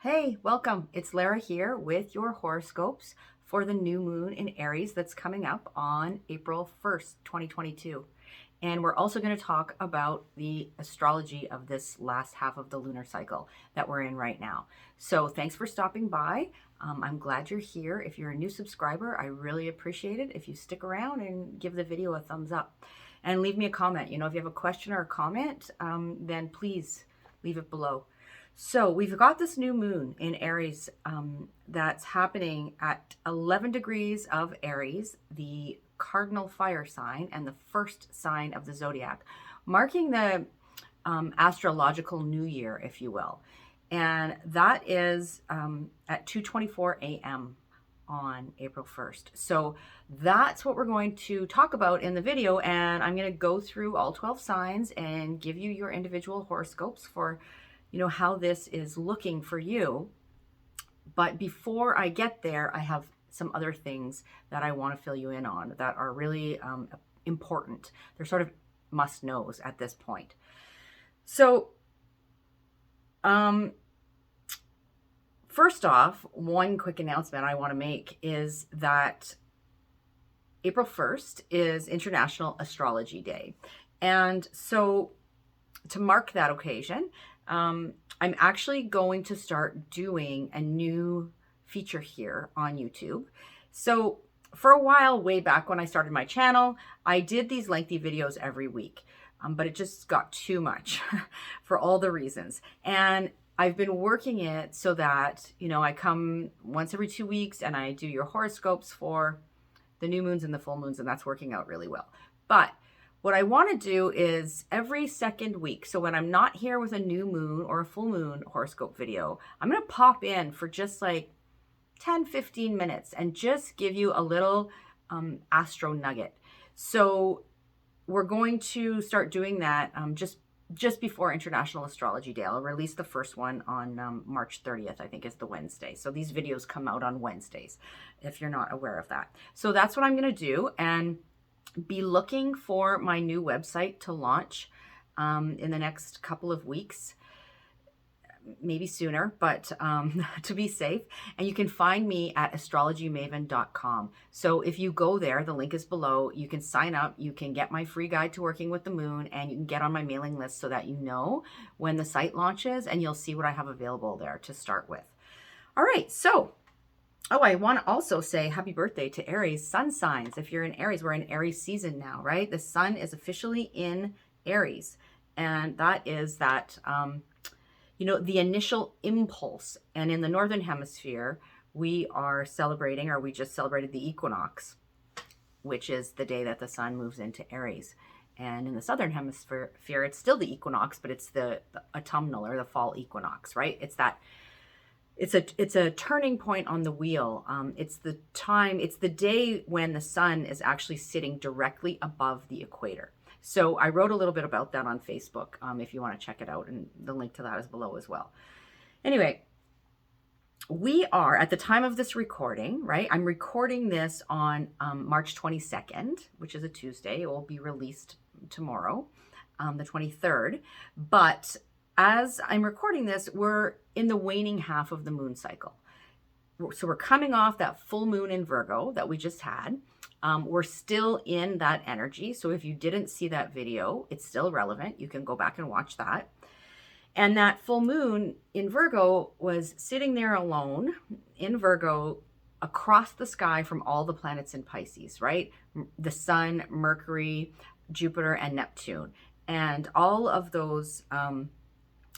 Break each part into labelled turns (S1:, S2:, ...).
S1: Hey, welcome. It's Lara here with your horoscopes for the new moon in Aries that's coming up on April 1st, 2022. And we're also going to talk about the astrology of this last half of the lunar cycle that we're in right now. So thanks for stopping by. I'm glad you're here. If you're a new subscriber, I really appreciate it if you stick around and give the video a thumbs up and leave me a comment. You know, if you have a question or a comment, then please leave it below. So we've got this new moon in Aries that's happening at 11 degrees of Aries, the Cardinal Fire Sign and the first sign of the Zodiac, marking the astrological new year, if you will. And that is at 2:24 a.m. on April 1st. So that's what we're going to talk about in the video. And I'm going to go through all 12 signs and give you your individual horoscopes for how this is looking for you. But before I get there, I have some other things that I want to fill you in on that are really important. They're sort of must knows at this point. So first off, one quick announcement I want to make is that April 1st is International Astrology Day. And so to mark that occasion, I'm actually going to start doing a new feature here on YouTube. So for a while, way back when I started my channel, I did these lengthy videos every week, but it just got too much for all the reasons. And I've been working it so that, I come once every 2 weeks and I do your horoscopes for the new moons and the full moons, and that's working out really well. But what I want to do is every second week, so when I'm not here with a new moon or a full moon horoscope video, I'm going to pop in for just like 10-15 minutes and just give you a little astro nugget. So we're going to start doing that just before International Astrology Day. I'll release the first one on March 30th, I think is the Wednesday. So these videos come out on Wednesdays, if you're not aware of that. So that's what I'm going to do. And be looking for my new website to launch in the next couple of weeks, maybe sooner, but to be safe. And you can find me at astrologymaven.com. So if you go there, the link is below. You can sign up. You can get my free guide to working with the moon, and you can get on my mailing list so that you know when the site launches, and you'll see what I have available there to start with. All right, so I want to also say happy birthday to Aries sun signs. If you're in Aries, we're in Aries season now, right? The sun is officially in Aries. And that is that, the initial impulse. And in the Northern Hemisphere, we are celebrating, or we just celebrated the equinox, which is the day that the sun moves into Aries. And in the Southern Hemisphere, it's still the equinox, but it's the autumnal or the fall equinox, right? It's that. It's a turning point on the wheel. It's the day when the sun is actually sitting directly above the equator. So I wrote a little bit about that on Facebook if you want to check it out, and the link to that is below as well. Anyway, we are at the time of this recording, right? I'm recording this on March 22nd, which is a Tuesday. It will be released tomorrow, the 23rd. But as I'm recording this, we're in the waning half of the moon cycle. So we're coming off that full moon in Virgo that we just had. We're still in that energy. So if you didn't see that video, it's still relevant. You can go back and watch that. And that full moon in Virgo was sitting there alone in Virgo across the sky from all the planets in Pisces, right? The Sun, Mercury, Jupiter, and Neptune. And all of those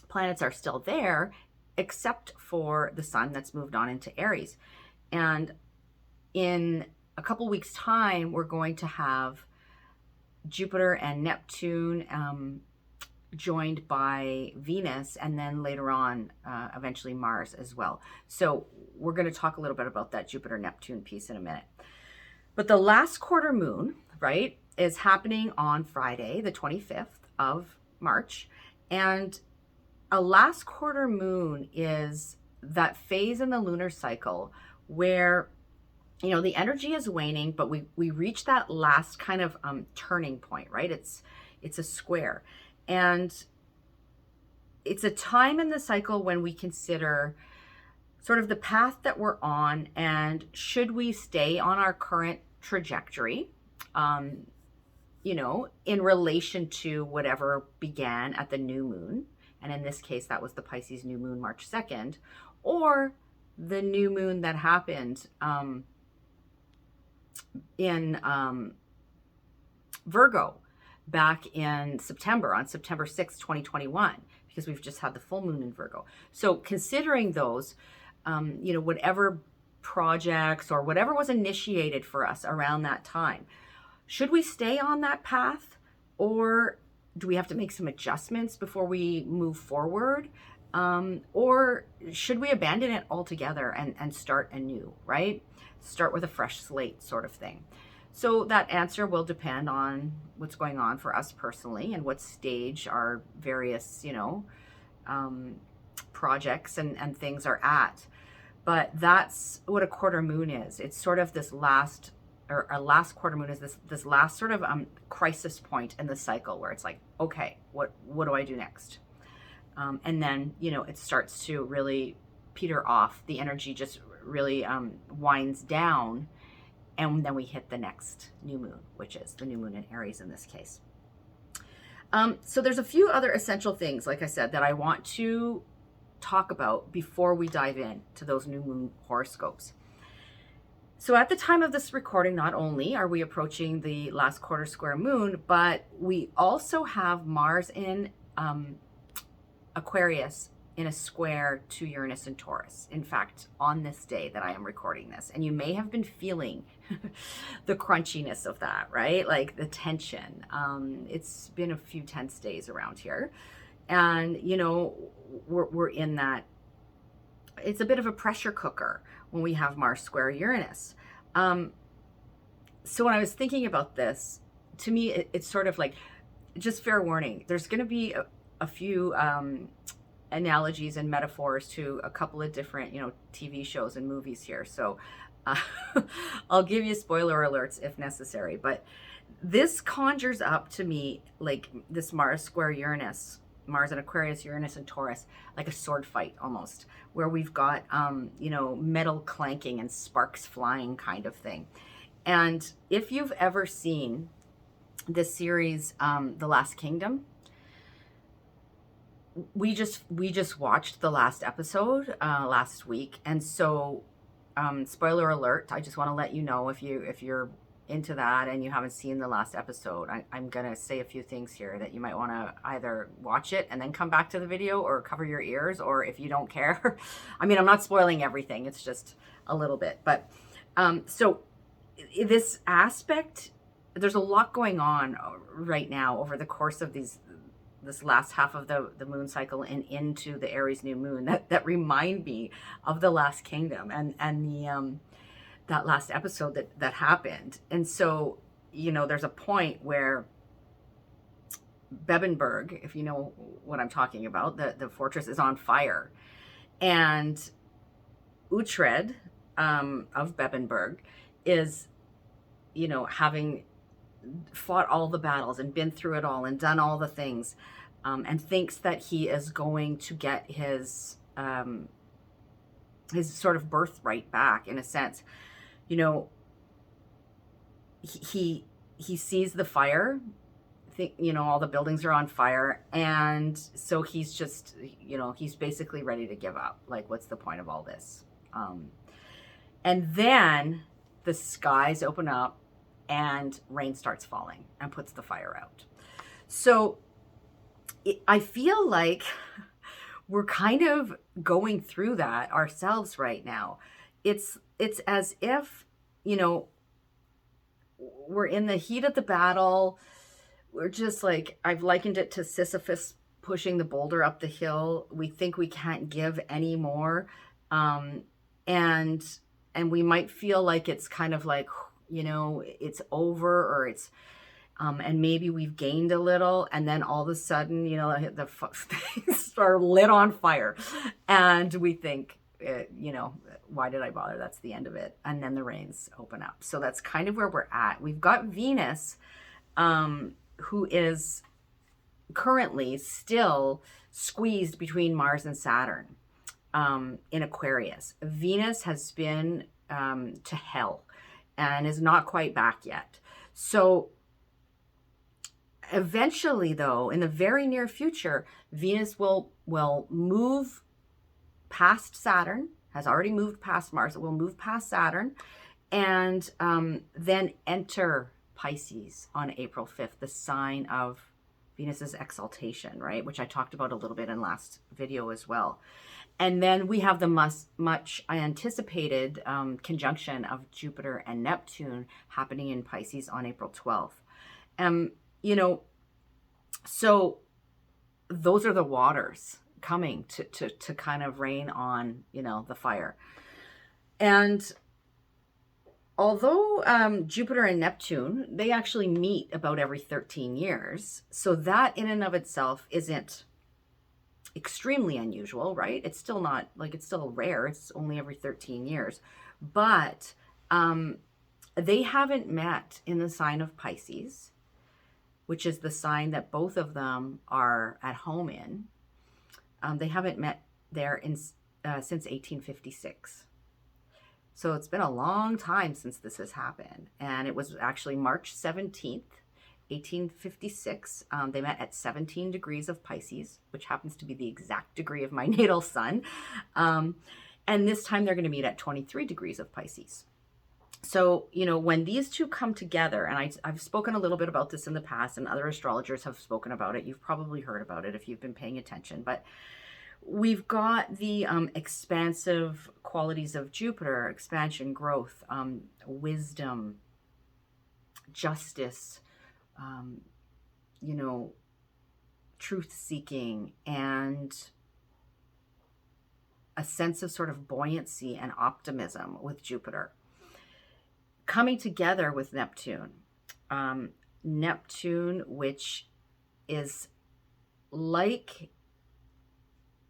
S1: planets are still there, except for the sun that's moved on into Aries. And in a couple weeks' time, we're going to have Jupiter and Neptune joined by Venus, and then later on, eventually Mars as well. So we're going to talk a little bit about that Jupiter-Neptune piece in a minute. But the last quarter moon, right, is happening on Friday, the 25th of March. And a last quarter moon is that phase in the lunar cycle where, the energy is waning, but we reach that last kind of turning point, right? It's a square. And it's a time in the cycle when we consider sort of the path that we're on, and should we stay on our current trajectory, you know, in relation to whatever began at the new moon. And in this case, that was the Pisces new moon, March 2nd, or the new moon that happened in Virgo back in September, on September 6th, 2021, because we've just had the full moon in Virgo. So considering those, you know, whatever projects or whatever was initiated for us around that time, should we stay on that path, or do we have to make some adjustments before we move forward? Or should we abandon it altogether and start anew, right? Start with a fresh slate sort of thing. So that answer will depend on what's going on for us personally and what stage our various, you know, projects and things are at. But that's what a quarter moon is. It's sort of this last, or a last quarter moon is this last sort of crisis point in the cycle where it's like, okay, what do I do next? And then, you know, it starts to really peter off. The energy just really winds down, and then we hit the next new moon, which is the new moon in Aries in this case. So there's a few other essential things, like I said, that I want to talk about before we dive in to those new moon horoscopes. So at the time of this recording, not only are we approaching the last quarter square moon, but we also have Mars in Aquarius in a square to Uranus and Taurus. In fact, on this day that I am recording this, and you may have been feeling the crunchiness of that, right? Like the tension. It's been a few tense days around here. And, you know, we're in that, it's a bit of a pressure cooker when we have Mars square Uranus. So when I was thinking about this, to me, it's sort of like, just fair warning, there's going to be a few analogies and metaphors to a couple of different, you know, TV shows and movies here. So I'll give you spoiler alerts if necessary. But this conjures up to me like this Mars square Uranus, Mars in Aquarius, Uranus and Taurus, like a sword fight almost, where we've got, you know, metal clanking and sparks flying kind of thing. And if you've ever seen this series, The Last Kingdom, we just watched the last episode last week. And so, spoiler alert, I just want to let you know, if you're into that and you haven't seen the last episode, I'm gonna say a few things here that you might want to either watch it and then come back to the video, or cover your ears, or if you don't care. I mean, I'm not spoiling everything, it's just a little bit. But so this aspect, there's a lot going on right now over the course of this last half of the moon cycle and into the Aries new moon that remind me of The Last Kingdom and the that last episode that happened. And so, you know, there's a point where Bebbanburg, if you know what I'm talking about, the fortress is on fire. And Uhtred of Bebbanburg is, you know, having fought all the battles and been through it all and done all the things, and thinks that he is going to get his sort of birthright back, in a sense. You know, he sees the fire, you know, all the buildings are on fire, and so he's just, you know, he's basically ready to give up. Like, what's the point of all this? And then the skies open up and rain starts falling and puts the fire out. So I feel like we're kind of going through that ourselves right now. It's as if, you know, we're in the heat of the battle. We're just like, I've likened it to Sisyphus pushing the boulder up the hill. We think we can't give anymore. And we might feel like it's kind of like, you know, it's over, or it's, and maybe we've gained a little, and then all of a sudden, you know, the things are lit on fire, and we think, you know, why did I bother? That's the end of it. And then the rains open up. So that's kind of where we're at. We've got Venus, who is currently still squeezed between Mars and Saturn. in Aquarius. Venus has been to hell and is not quite back yet. So eventually, though, in the very near future, Venus will move past Saturn, has already moved past Mars. It will move past Saturn, and then enter Pisces on April 5th, the sign of Venus's exaltation, right? Which I talked about a little bit in last video as well. And then we have the much anticipated conjunction of Jupiter and Neptune happening in Pisces on April 12th. You know, so those are the waters coming to kind of rain on, you know, the fire. And although Jupiter and Neptune, they actually meet about every 13 years. So that in and of itself isn't extremely unusual, right? It's still not, like, it's still rare. It's only every 13 years. But they haven't met in the sign of Pisces, which is the sign that both of them are at home in. They haven't met there since 1856. So it's been a long time since this has happened. And it was actually March 17th, 1856. They met at 17 degrees of Pisces, which happens to be the exact degree of my natal sun. And this time they're going to meet at 23 degrees of Pisces. So, you know, when these two come together, and I've spoken a little bit about this in the past, and other astrologers have spoken about it. You've probably heard about it if you've been paying attention. But we've got the expansive qualities of Jupiter: expansion, growth, wisdom, justice, you know, truth-seeking, and a sense of sort of buoyancy and optimism with Jupiter. Coming together with Neptune. Neptune, which is like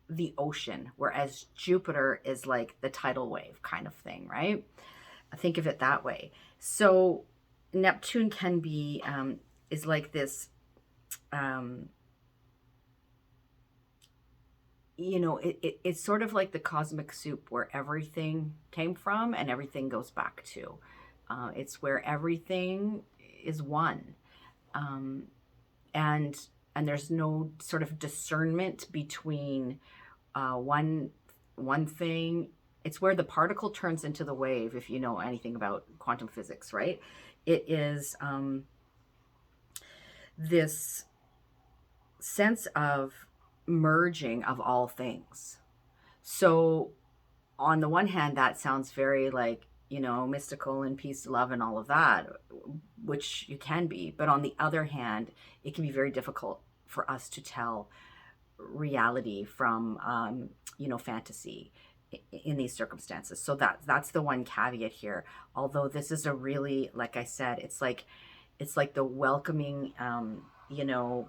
S1: the ocean, whereas Jupiter is like the tidal wave kind of thing, right? Think of it that way. So Neptune can be, is like this, you know, it's sort of like the cosmic soup where everything came from and everything goes back to. It's where everything is one. And there's no sort of discernment between one thing. It's where the particle turns into the wave, if you know anything about quantum physics, right? It is this sense of merging of all things. So on the one hand, that sounds very like, you know, mystical and peace, love, and all of that, which you can be. But on the other hand, it can be very difficult for us to tell reality from, you know, fantasy in these circumstances. So that's the one caveat here. Although this is a really, like I said, it's like the welcoming, you know,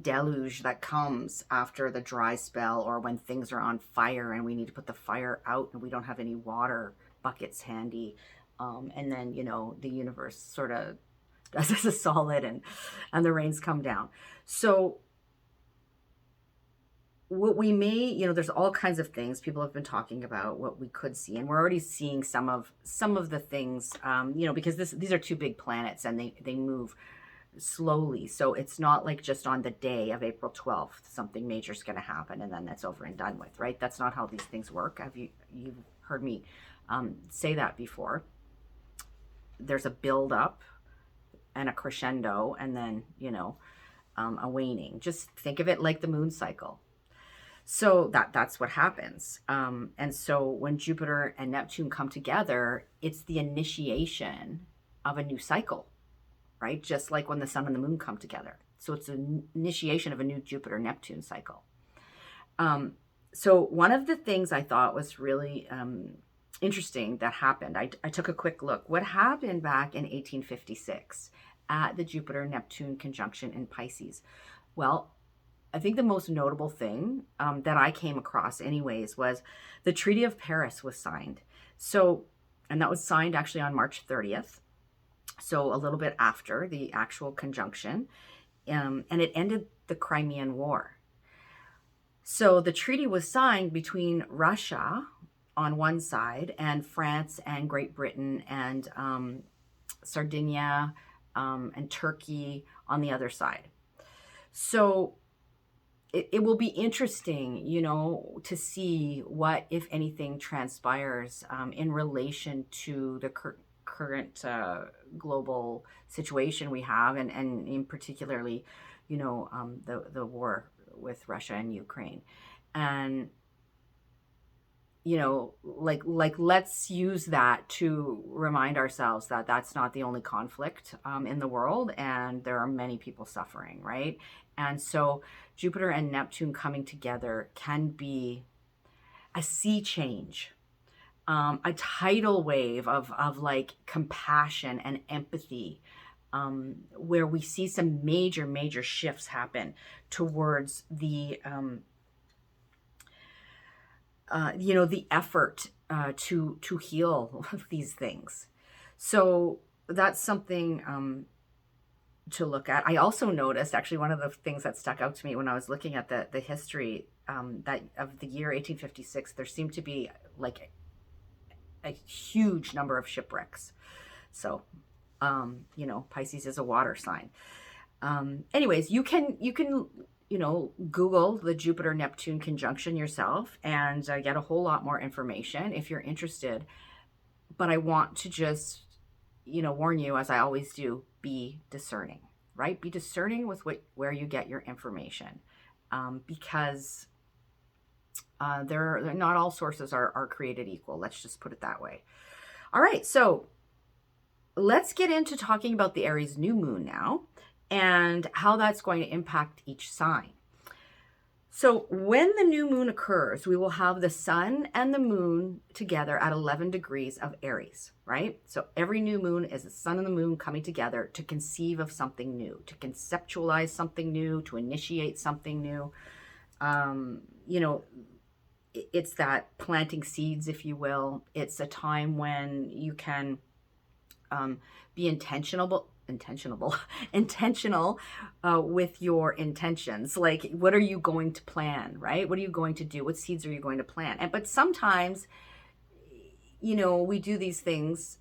S1: deluge that comes after the dry spell, or when things are on fire and we need to put the fire out and we don't have any water buckets handy, and then, you know, the universe sort of does as a solid, and the rains come down. So what we may, you know, there's all kinds of things people have been talking about what we could see, and we're already seeing some of the things, you know, because these are two big planets and they move slowly. So it's not like just on the day of April 12th, something major is going to happen and then that's over and done with, right? That's not how these things work. You've heard me say that before. There's a build up and a crescendo, and then, you know, a waning. Just think of it like the moon cycle. So that's what happens. And so when Jupiter and Neptune come together, it's the initiation of a new cycle, right? Just like when the sun and the moon come together. So it's an initiation of a new Jupiter-Neptune cycle. So one of the things I thought was really interesting that happened, I took a quick look. What happened back in 1856 at the Jupiter-Neptune conjunction in Pisces? Well, I think the most notable thing that I came across anyways was the Treaty of Paris was signed. So, and that was signed actually on March 30th. So a little bit after the actual conjunction, and it ended the Crimean War. So the treaty was signed between Russia on one side and France and Great Britain and Sardinia and Turkey on the other side. So it will be interesting, you know, to see what, if anything, transpires in relation to the current global situation we have, and in particularly, you know, the war with Russia and Ukraine. And you know, like let's use that to remind ourselves that that's not the only conflict in the world, and there are many people suffering, right? And so Jupiter and Neptune coming together can be a sea change, a tidal wave of like compassion and empathy, where we see some major shifts happen towards the you know, the effort to heal these things. So that's something to look at. I also noticed, actually, one of the things that stuck out to me when I was looking at the history that of the year 1856, there seemed to be like a huge number of shipwrecks. So, you know, Pisces is a water sign. Anyways, you can you know, Google the Jupiter Neptune conjunction yourself and get a whole lot more information if you're interested. But I want to just, you know, warn you, as I always do, be discerning, right? Be discerning with where you get your information, because they're not all sources are created equal. Let's just put it that way. All right, so let's get into talking about the Aries new moon now, and how that's going to impact each sign. So when the new moon occurs, we will have the sun and the moon together at 11 degrees of Aries, right? So every new moon is the sun and the moon coming together to conceive of something new, to conceptualize something new, to initiate something new. You know, it's that planting seeds, if you will. It's a time when you can be intentional with your intentions. Like, what are you going to plan, right? What are you going to do? What seeds are you going to plant? But sometimes, you know, we do these things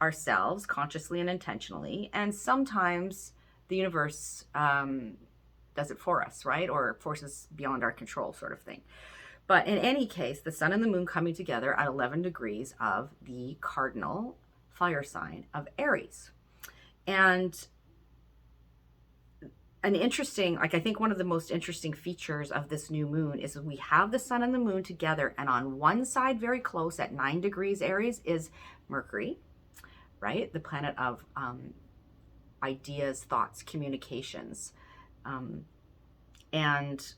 S1: ourselves, consciously and intentionally, and sometimes the universe does it for us, right? Or forces beyond our control, sort of thing. But in any case, the sun and the moon coming together at 11 degrees of the cardinal fire sign of Aries. And an interesting, like, I think one of the most interesting features of this new moon is we have the sun and the moon together, and on one side, very close at 9 degrees Aries, is Mercury, right? The planet of ideas, thoughts, communications, and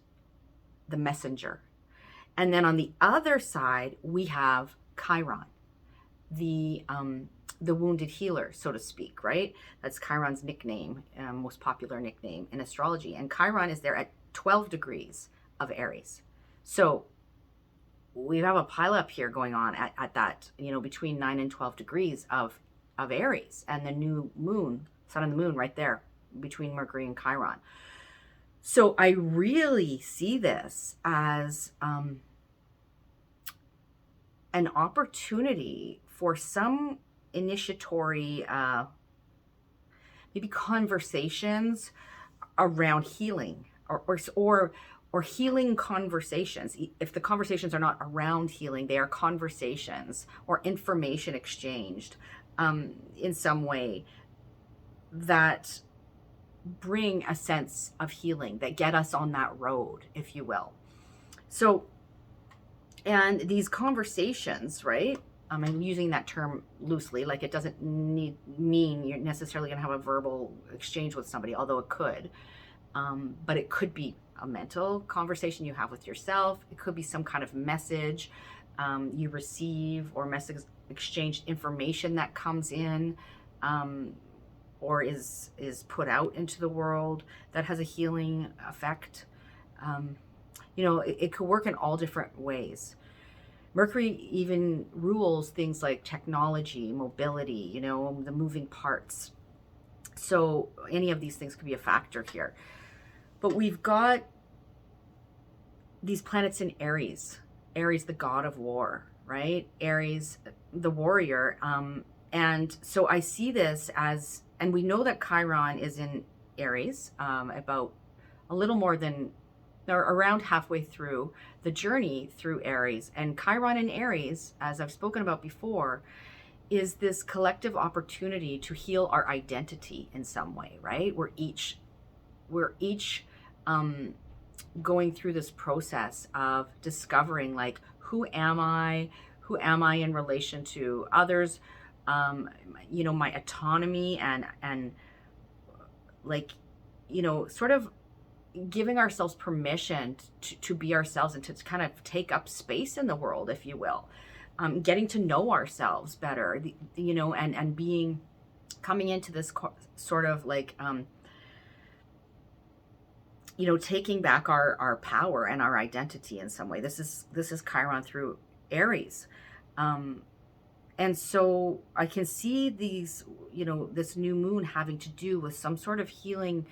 S1: the messenger. And then on the other side, we have Chiron, the wounded healer, so to speak, right? That's Chiron's nickname, most popular nickname in astrology. And Chiron is there at 12 degrees of Aries. So we have a pileup here going on at that, you know, between 9 and 12 degrees of Aries, and the new moon, sun and the moon right there between Mercury and Chiron. So I really see this as an opportunity for some initiatory maybe conversations around healing, or healing conversations. If the conversations are not around healing, they are conversations or information exchanged in some way that bring a sense of healing, that get us on that road, if you will. So, and these conversations, right? I'm using that term loosely, like it doesn't mean you're necessarily going to have a verbal exchange with somebody, although it could. But it could be a mental conversation you have with yourself. It could be some kind of message you receive, or message exchanged information that comes in, or is put out into the world that has a healing effect. You know, it could work in all different ways. Mercury even rules things like technology, mobility, you know, the moving parts. So any of these things could be a factor here. But we've got these planets in Aries, Aries, the god of war, right? Aries, the warrior. And so I see this as, and we know that Chiron is in Aries, about a little more than, or around halfway through the journey through Aries. And Chiron in Aries, as I've spoken about before, is this collective opportunity to heal our identity in some way, right? We're each going through this process of discovering, like, who am I in relation to others, my autonomy, and like, sort of giving ourselves permission to be ourselves and to kind of take up space in the world, if you will. Getting to know ourselves better, and being, coming into this sort of like, taking back our power and our identity in some way. This is Chiron through Aries. And so I can see these, this new moon having to do with some sort of healing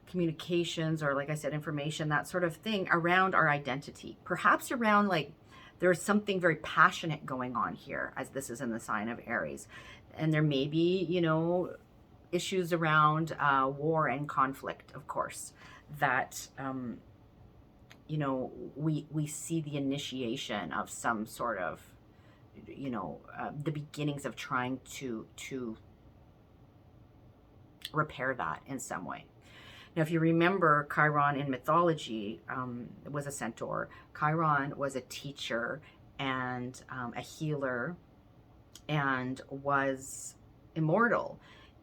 S1: communications, or, like I said, information, that sort of thing around our identity. Perhaps around, like, there's something very passionate going on here, as this is in the sign of Aries. And there may be, issues around war and conflict, of course, that, we see the initiation of some sort of, the beginnings of trying to repair that in some way. Now, if you remember, Chiron in mythology was a centaur. Chiron was a teacher and a healer, and was immortal.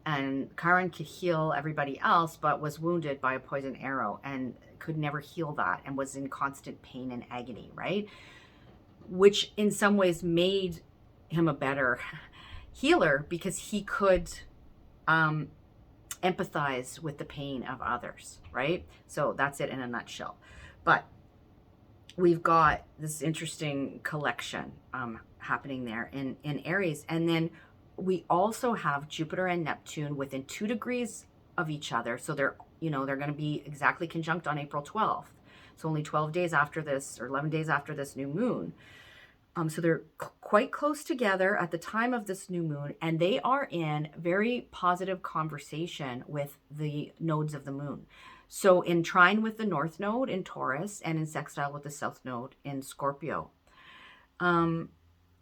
S1: And Chiron could heal everybody else, but was wounded by a poison arrow and could never heal that, and was in constant pain and agony, right? Which in some ways made him a better healer, because he could empathize with the pain of others, right? So that's it in a nutshell. But we've got this interesting collection happening there in Aries. And then we also have Jupiter and Neptune within 2 degrees of each other. So they're going to be exactly conjunct on April 12th. So only 12 days after this, or 11 days after this new moon. So they're quite close together at the time of this new moon, and they are in very positive conversation with the nodes of the moon. So in trine with the North Node in Taurus, and in sextile with the South Node in Scorpio.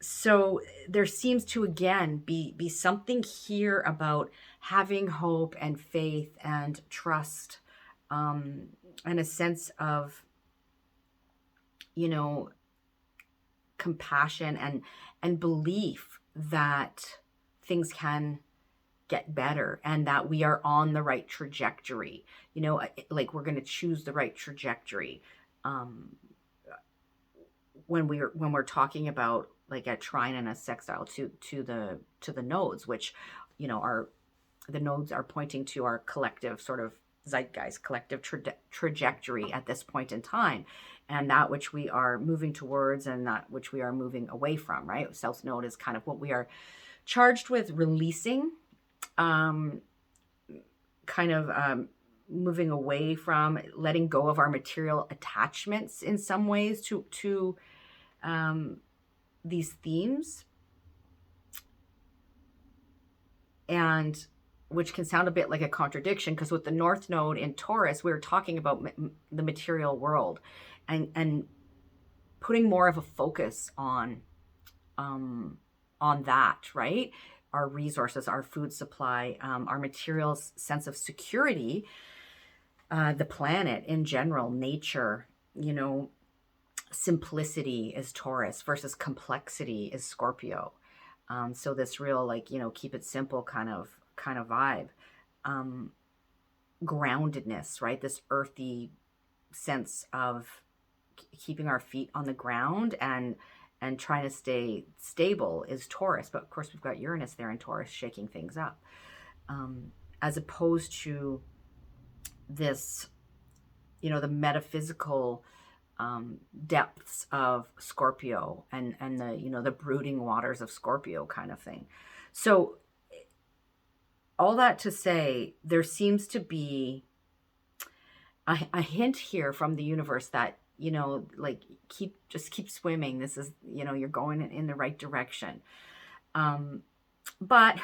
S1: So there seems to, again, be something here about having hope and faith and trust, and a sense of, compassion and belief that things can get better, and that we are on the right trajectory. Like, we're going to choose the right trajectory. When we're talking about, like, a trine and a sextile to the nodes, which, are, the nodes are pointing to our collective sort of zeitgeist, collective trajectory at this point in time, and that which we are moving towards and that which we are moving away from, right? South Node is kind of what we are charged with releasing, moving away from, letting go of our material attachments in some ways to these themes, and which can sound a bit like a contradiction, because with the North Node in Taurus, we're talking about the material world, and putting more of a focus on that, right? Our resources, our food supply, our material sense of security, the planet in general, nature, simplicity is Taurus versus complexity is Scorpio. So this real, like, keep it simple kind of vibe. Groundedness, right? This earthy sense of keeping our feet on the ground and trying to stay stable is Taurus. But of course, we've got Uranus there in Taurus shaking things up, as opposed to this, the metaphysical depths of Scorpio and the, the brooding waters of Scorpio kind of thing. So all that to say, there seems to be a hint here from the universe that you know, like just keep swimming. This is, you know, you're going in the right direction. But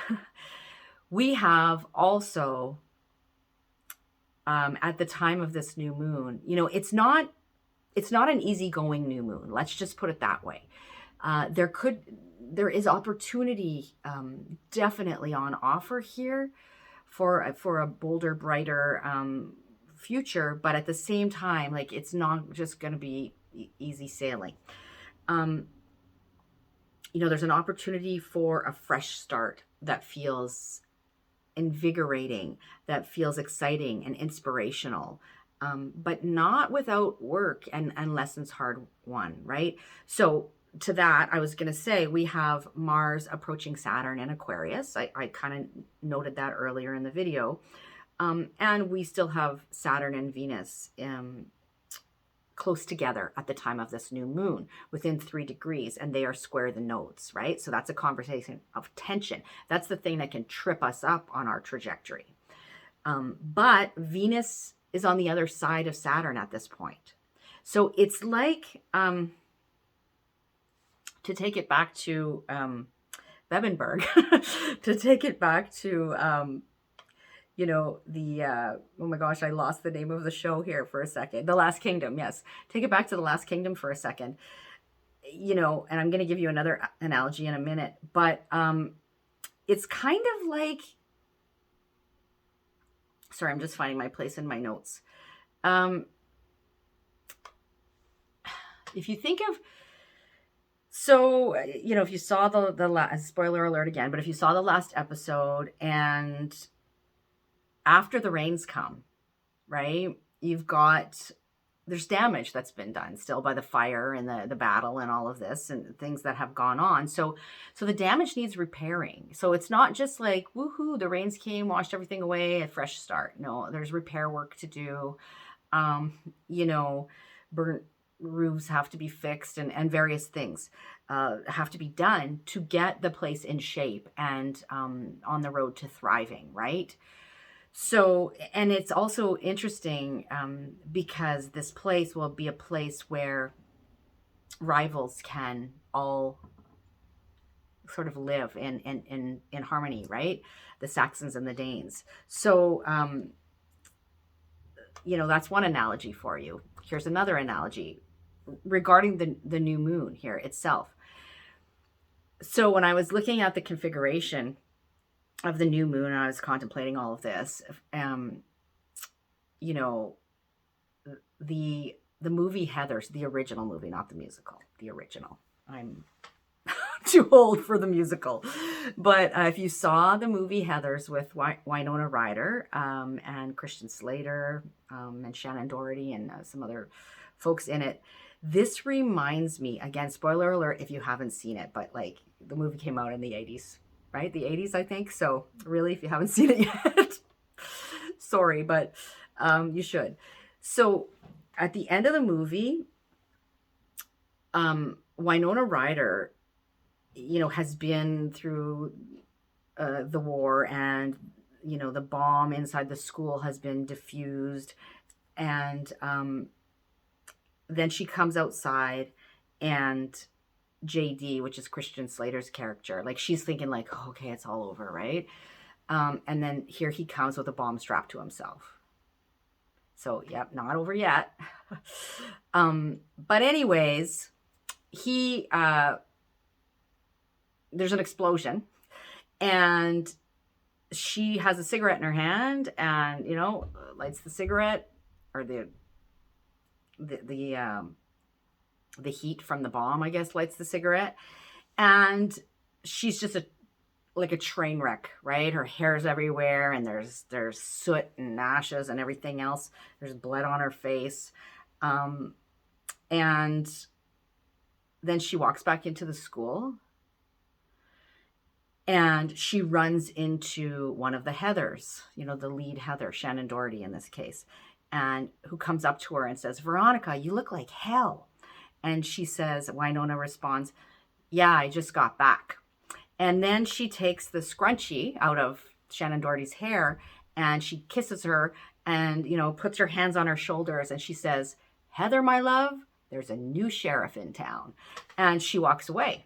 S1: we have also, at the time of this new moon, you know, it's not an easygoing new moon. Let's just put it that way. There is opportunity, definitely on offer here for a bolder, brighter, future, but at the same time, like, it's not just going to be easy sailing. You know, there's an opportunity for a fresh start that feels invigorating, that feels exciting and inspirational, but not without work and lessons hard won, right? So to that, I was going to say, we have Mars approaching Saturn in Aquarius. I kind of noted that earlier in the video. And we still have Saturn and Venus close together at the time of this new moon, within 3 degrees, and they are square the nodes, right? So that's a conversation of tension. That's the thing that can trip us up on our trajectory. But Venus is on the other side of Saturn at this point. So it's like, to take it back to Bebenberg, to take it back to, you know, oh my gosh, I lost the name of the show here for a second. The Last Kingdom, yes. Take it back to The Last Kingdom for a second. You know, and I'm going to give you another analogy in a minute, but it's kind of like, sorry, I'm just finding my place in my notes. If you think of, so, you know, if you saw the last, spoiler alert again, but if you saw the last episode, and after the rains come, right, there's damage that's been done still by the fire and the battle and all of this and things that have gone on. So the damage needs repairing. So it's not just like, woohoo, the rains came, washed everything away, a fresh start. No, there's repair work to do. You know, burnt roofs have to be fixed, and various things have to be done to get the place in shape and on the road to thriving, right? So, and it's also interesting because this place will be a place where rivals can all sort of live in harmony, right? The Saxons and the Danes. So, you know, that's one analogy for you. Here's another analogy regarding the new moon here itself. So when I was looking at the configuration of the new moon, and I was contemplating all of this, you know, the movie Heathers, the original movie, not the musical, the original. I'm too old for the musical. But if you saw the movie Heathers with Winona Ryder and Christian Slater and Shannon Doherty and some other folks in it, this reminds me, again, spoiler alert if you haven't seen it, but like, the movie came out in the 80s, right? The 80s, I think. So really, if you haven't seen it yet, sorry, but you should. So at the end of the movie, Winona Ryder, you know, has been through the war, and, you know, the bomb inside the school has been diffused. And then she comes outside, and JD, which is Christian Slater's character, like, she's thinking like, oh, okay, it's all over, right? And then here he comes with a bomb strapped to himself. So, yep, not over yet. But anyways, there's an explosion, and she has a cigarette in her hand, and, you know, lights the cigarette, or the heat from the bomb, I guess, lights the cigarette, and she's just like a train wreck, right? Her hair's everywhere, and there's soot and ashes and everything else. There's blood on her face, and then she walks back into the school, and she runs into one of the Heathers, you know, the lead Heather, Shannon Doherty in this case, and who comes up to her and says, "Veronica, you look like hell." And she says, Winona responds, "Yeah, I just got back." And then she takes the scrunchie out of Shannon Doherty's hair, and she kisses her and, you know, puts her hands on her shoulders, and she says, Heather, my love, there's a new sheriff in town. And she walks away,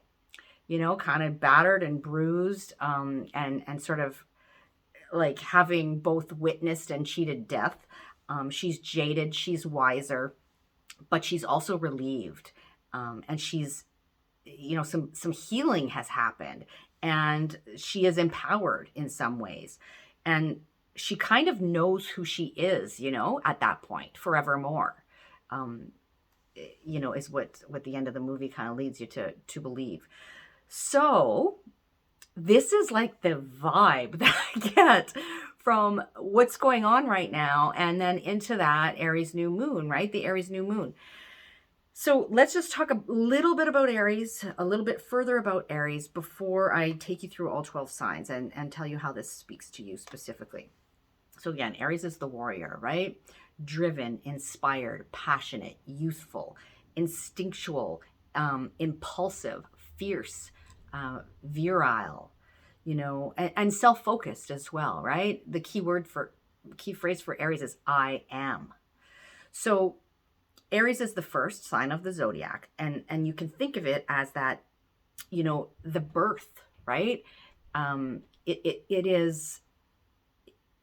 S1: you know, kind of battered and bruised, and sort of like having both witnessed and cheated death. She's jaded, she's wiser, but she's also relieved. And she's, you know, some healing has happened, and she is empowered in some ways. And she kind of knows who she is, you know, at that point, forevermore. You know, is what the end of the movie kind of leads you to believe. So this is like the vibe that I get from what's going on right now, and then into that Aries new moon, right? The Aries new moon. So let's just talk a little bit about Aries, a little bit further about Aries before I take you through all 12 signs and tell you how this speaks to you specifically. So again, Aries is the warrior, right? Driven, inspired, passionate, youthful, instinctual, impulsive, fierce, virile, you know, and self-focused as well, right? The key phrase for Aries is I am. So Aries is the first sign of the zodiac, and you can think of it as that, you know, the birth, right? It is,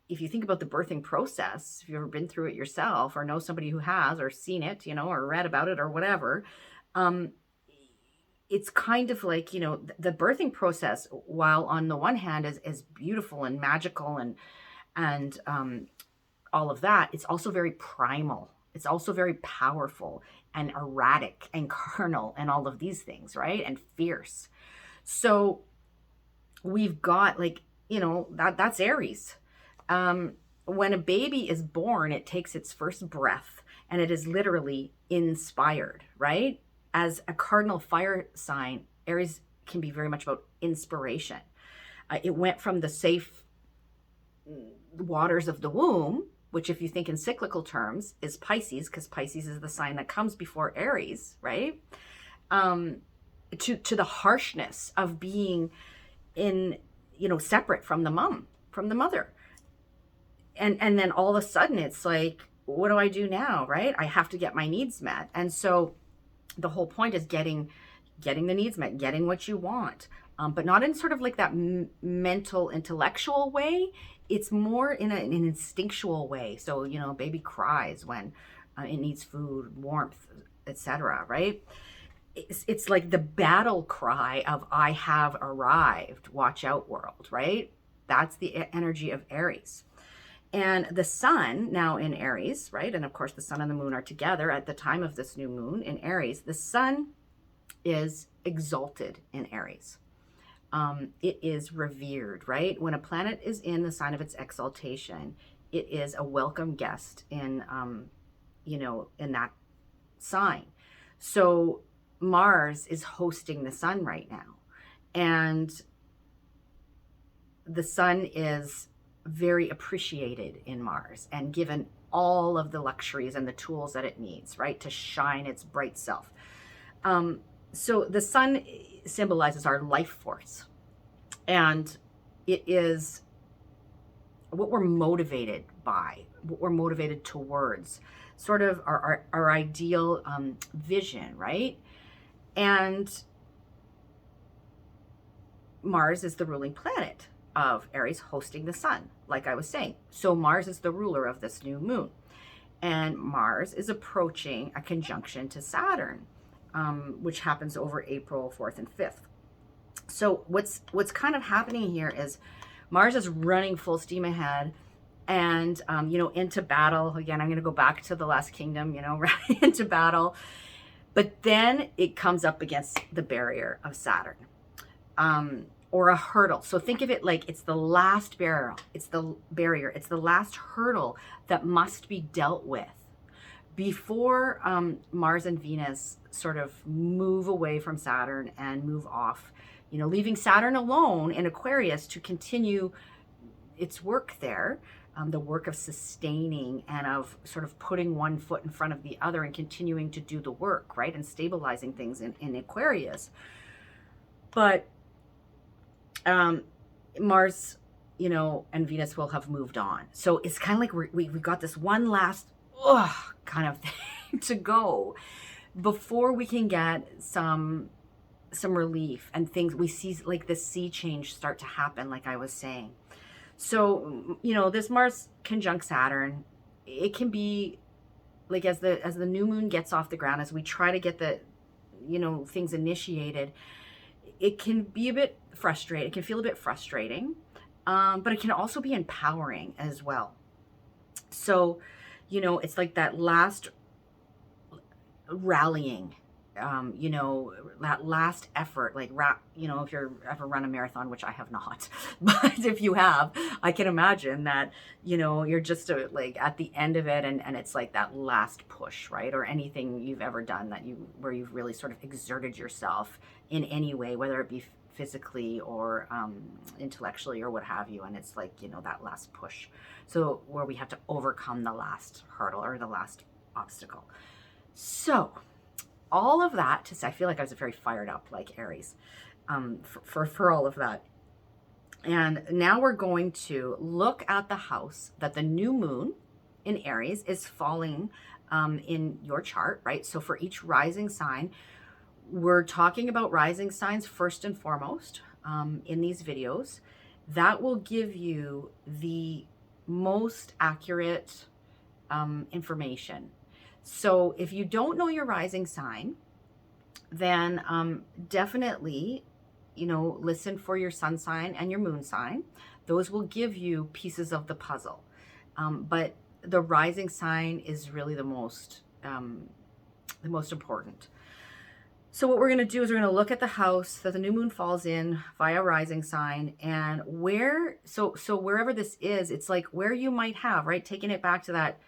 S1: if you think about the birthing process, if you've ever been through it yourself or know somebody who has, or seen it, you know, or read about it or whatever, it's kind of like, you know, the birthing process, while on the one hand is beautiful and magical and all of that, it's also very primal. It's also very powerful and erratic and carnal and all of these things, right? And fierce. So we've got, like, you know, that's Aries. When a baby is born, it takes its first breath, and it is literally inspired, right? As a cardinal fire sign, Aries can be very much about inspiration. It went from the safe waters of the womb, which, if you think in cyclical terms, is Pisces, because Pisces is the sign that comes before Aries, right? To the harshness of being in, you know, separate from the mother. And then all of a sudden it's like, what do I do now, right? I have to get my needs met. And so the whole point is getting the needs met, getting what you want, but not in sort of like that mental, intellectual way. It's more in an instinctual way. So, you know, baby cries when it needs food, warmth, etc., right? It's like the battle cry of I have arrived, watch out world, right? That's the energy of Aries. And the sun now in Aries, right? And of course the sun and the moon are together at the time of this new moon in Aries. The sun is exalted in Aries. It is revered, right? When a planet is in the sign of its exaltation, it is a welcome guest in, you know, in that sign. So Mars is hosting the sun right now. And the sun is very appreciated in Mars and given all of the luxuries and the tools that it needs, right, to shine its bright self. So the sun symbolizes our life force, and it is what we're motivated by, what we're motivated towards, sort of our ideal vision, right? And Mars is the ruling planet of Aries, hosting the sun, like I was saying. So Mars is the ruler of this new moon, and Mars is approaching a conjunction to Saturn, which happens over April 4th and 5th. So what's kind of happening here is Mars is running full steam ahead, and you know, into battle. Again, I'm going to go back to the last kingdom, you know, right into battle. But then it comes up against the barrier of Saturn, or a hurdle. So think of it like it's the last barrier. It's the barrier. It's the last hurdle that must be dealt with before Mars and Venus sort of move away from Saturn and move off, you know, leaving Saturn alone in Aquarius to continue its work there, the work of sustaining and of sort of putting one foot in front of the other and continuing to do the work, right, and stabilizing things in Aquarius. But Mars, you know, and Venus will have moved on. So it's kind of like we got this one last kind of thing to go before we can get some relief and things. We see like the sea change start to happen, like I was saying. So, you know, this Mars conjunct Saturn, it can be like as the new moon gets off the ground, as we try to get the, you know, things initiated, it can be a bit frustrating. It can feel a bit frustrating, but it can also be empowering as well. So, you know, it's like that last rallying, you know, that last effort, like, you know, if you're ever run a marathon, which I have not, but if you have, I can imagine that, you know, you're just like at the end of it, and it's like that last push, right? Or anything you've ever done that where you've really sort of exerted yourself in any way, whether it be physically or intellectually or what have you. And it's like, you know, that last push. So where we have to overcome the last hurdle or the last obstacle. So all of that to say, I feel like I was very fired up, like Aries, for all of that. And now we're going to look at the house that the new moon in Aries is falling in your chart, right? So for each rising sign, we're talking about rising signs first and foremost in these videos. That will give you the most accurate information. So if you don't know your rising sign, then definitely, you know, listen for your sun sign and your moon sign. Those will give you pieces of the puzzle. But the rising sign is really the most important. So what we're going to do is we're going to look at the house that the new moon falls in via rising sign, and so wherever this is, it's like where you might have, right, taking it back to that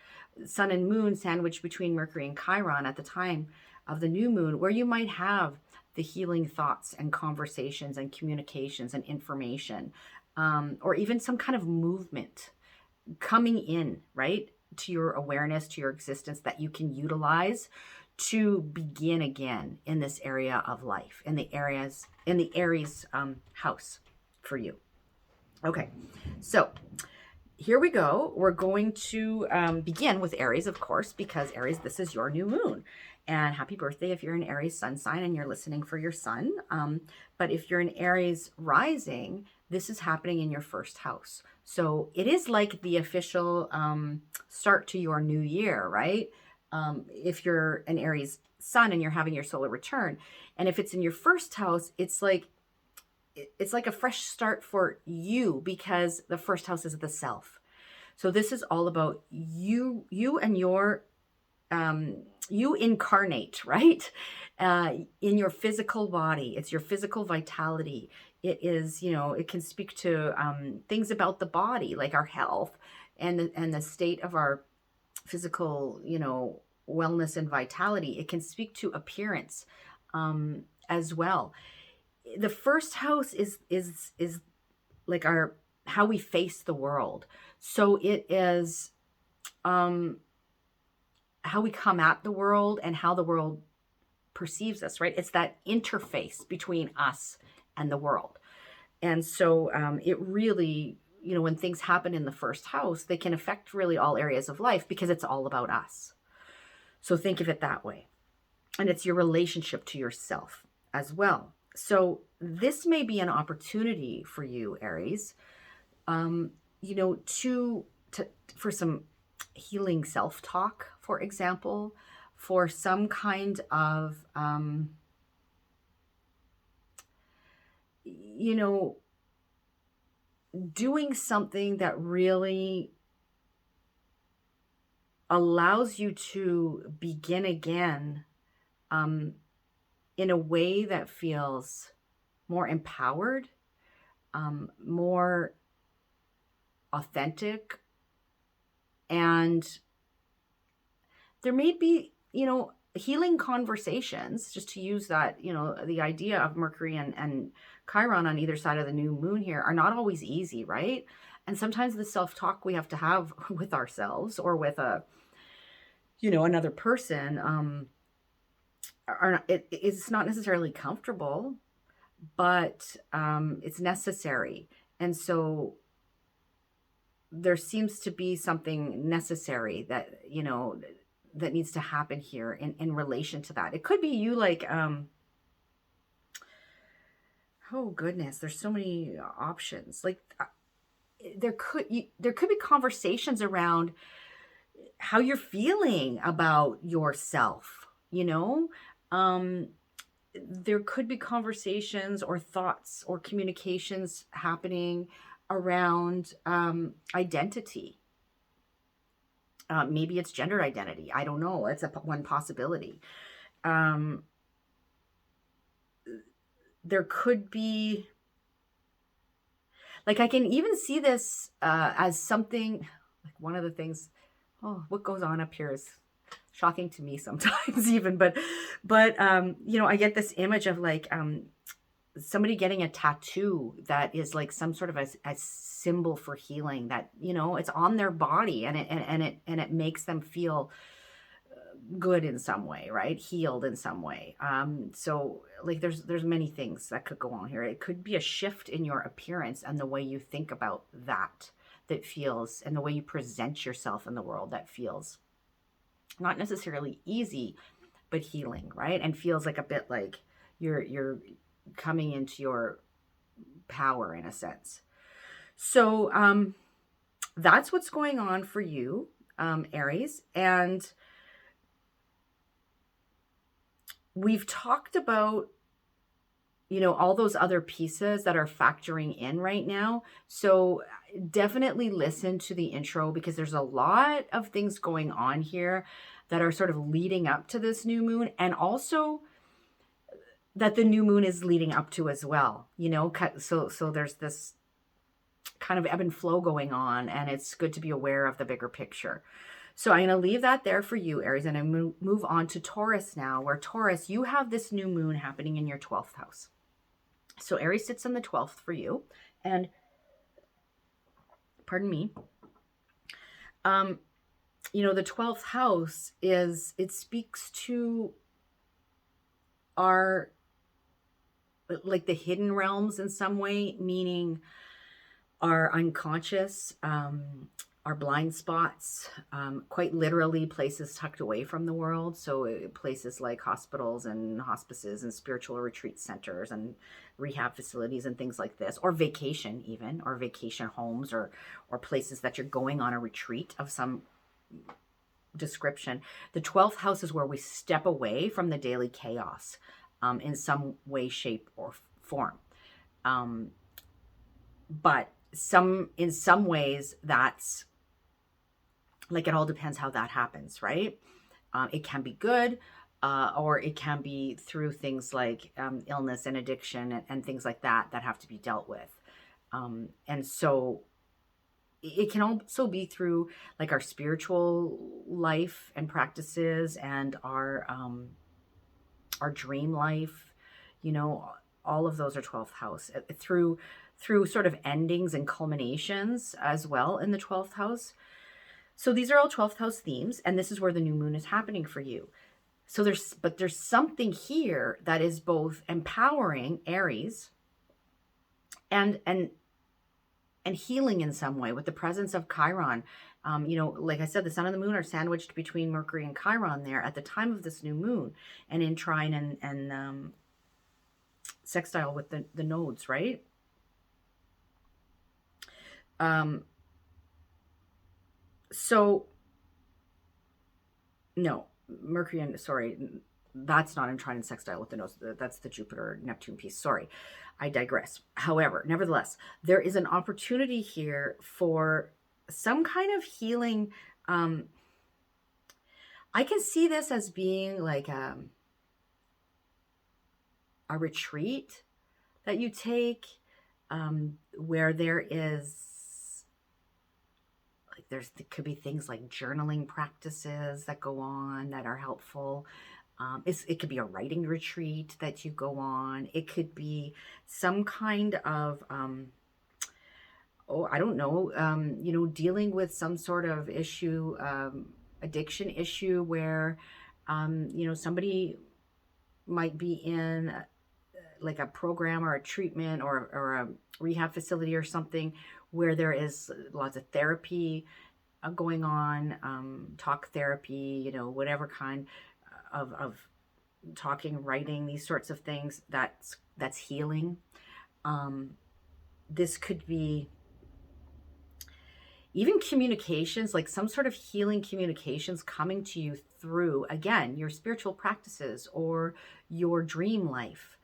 S1: sun and moon sandwich between Mercury and Chiron at the time of the new moon, where you might have the healing thoughts and conversations and communications and information, or even some kind of movement coming in, right, to your awareness, to your existence, that you can utilize to begin again in this area of life, in the Aries house for you. Okay, so here we go. We're going to begin with Aries, of course, because Aries, this is your new moon. And happy birthday if you're an Aries sun sign and you're listening for your sun. But if you're an Aries rising, this is happening in your first house. So it is like the official start to your new year, right? If you're an Aries sun and you're having your solar return. And if it's in your first house, it's like a fresh start for you, because the first house is the self. So this is all about you and your, you incarnate, right? In your physical body. It's your physical vitality. It is, you know, it can speak to things about the body, like our health and the state of our physical, you know, wellness and vitality. It can speak to appearance as well. The first house is like how we face the world. So it is how we come at the world and how the world perceives us, right? It's that interface between us and the world. And so it really, you know, when things happen in the first house, they can affect really all areas of life because it's all about us. So think of it that way. And it's your relationship to yourself as well. So this may be an opportunity for you, Aries, you know, for some healing self-talk, for example, for some kind of, you know, doing something that really allows you to begin again in a way that feels more empowered, more authentic. And there may be, you know, healing conversations, just to use that, you know, the idea of Mercury and Chiron on either side of the new moon here are not always easy, right? And sometimes the self-talk we have to have with ourselves or with a, you know, another person, it's not necessarily comfortable, but it's necessary. And so there seems to be something necessary that, you know, that needs to happen here in relation to that. It could be you like, oh goodness, there's so many options. Like there could be conversations around how you're feeling about yourself, you know? There could be conversations or thoughts or communications happening around identity. Maybe it's gender identity. I don't know. It's one possibility. There could be, like, I can even see this as something, like one of the things, oh, what goes on up here is shocking to me sometimes even, but you know, I get this image of like somebody getting a tattoo that is like some sort of a symbol for healing, that, you know, it's on their body, and it makes them feel good in some way, right? Healed in some way. So like there's many things that could go on here. It could be a shift in your appearance and the way you think about that feels, and the way you present yourself in the world, that feels not necessarily easy, but healing, right? And feels like a bit like you're coming into your power in a sense. So that's what's going on for you, Aries. And we've talked about, you know, all those other pieces that are factoring in right now. So definitely listen to the intro, because there's a lot of things going on here that are sort of leading up to this new moon, and also that the new moon is leading up to as well, you know. So there's this kind of ebb and flow going on, and it's good to be aware of the bigger picture. So I'm going to leave that there for you, Aries, and I'm move on to Taurus now, where Taurus, you have this new moon happening in your 12th house. So Aries sits in the 12th for you, and pardon me, you know, the 12th house is, it speaks to our, like the hidden realms in some way, meaning our unconscious, our blind spots, quite literally places tucked away from the world. So places like hospitals and hospices and spiritual retreat centers and rehab facilities and things like this, or vacation even, or vacation homes, or places that you're going on a retreat of some description. The 12th house is where we step away from the daily chaos in some way, shape, or form. But in some ways, that's like, it all depends how that happens, right? It can be good, or it can be through things like illness and addiction and things like that have to be dealt with. And so it can also be through like our spiritual life and practices, and our dream life, you know, all of those are 12th house, through sort of endings and culminations as well in the 12th house. So these are all 12th house themes, and this is where the new moon is happening for you. So there's something here that is both empowering, Aries, and healing in some way, with the presence of Chiron. You know, like I said, the sun and the moon are sandwiched between Mercury and Chiron there at the time of this new moon, and in trine and sextile with the nodes, right? So no, Mercury and, sorry, that's not in trine and sextile with the nodes. That's the Jupiter Neptune piece. Sorry, I digress. However, nevertheless, there is an opportunity here for some kind of healing. I can see this as being like a retreat that you take, where there could be things like journaling practices that go on that are helpful. It could be a writing retreat that you go on. It could be some kind of, I don't know, you know, dealing with some sort of issue, addiction issue, where, you know, somebody might be in like a program or a treatment or a rehab facility or something, where there is lots of therapy going on, talk therapy, you know, whatever kind of talking, writing, these sorts of things, that's healing. This could be even communications, like some sort of healing communications coming to you through, again, your spiritual practices or your dream life.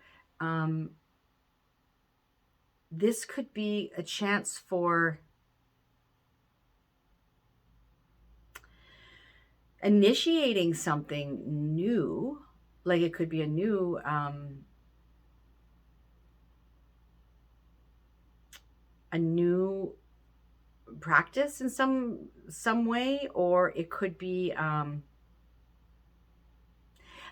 S1: This could be a chance for initiating something new. Like it could be a new practice in some way, or it could be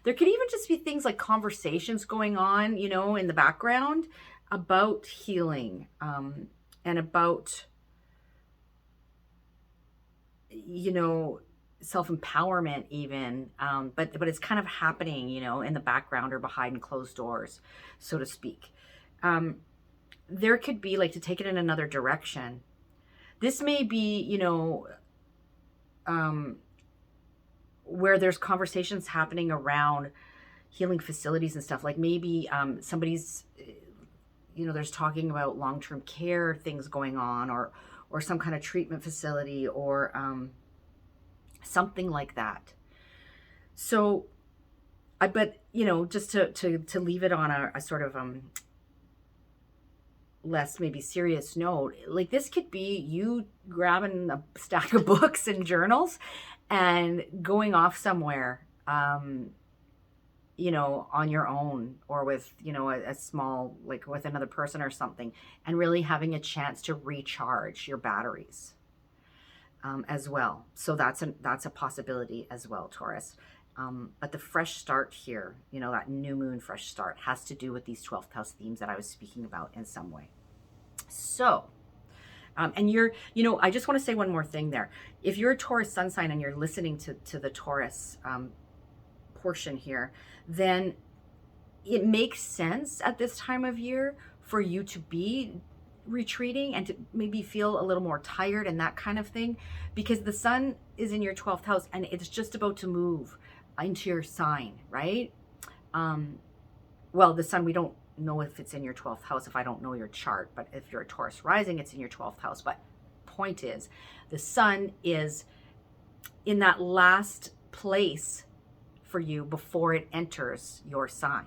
S1: there could even just be things like conversations going on, you know, in the background about healing, and about, you know, self-empowerment even, but it's kind of happening, you know, in the background or behind closed doors, so to speak. There could be, like, to take it in another direction, this may be, you know, where there's conversations happening around healing facilities and stuff. Like maybe somebody's, you know, there's talking about long-term care things going on, or some kind of treatment facility, or something like that. So but you know, just to leave it on a sort of less maybe serious note, like this could be you grabbing a stack of books and journals and going off somewhere, you know, on your own, or with, you know, a small, like with another person or something, and really having a chance to recharge your batteries, as well. So that's a possibility as well, Taurus. But the fresh start here, you know, that new moon fresh start, has to do with these 12th house themes that I was speaking about in some way. So, and you're, you know, I just want to say one more thing there. If you're a Taurus sun sign and you're listening to the Taurus portion here, then it makes sense at this time of year for you to be retreating and to maybe feel a little more tired and that kind of thing, because the sun is in your 12th house and it's just about to move into your sign, right? Well, the sun, we don't know if it's in your 12th house if I don't know your chart, but if you're a Taurus rising, it's in your 12th house. But point is, the sun is in that last place for you before it enters your sign.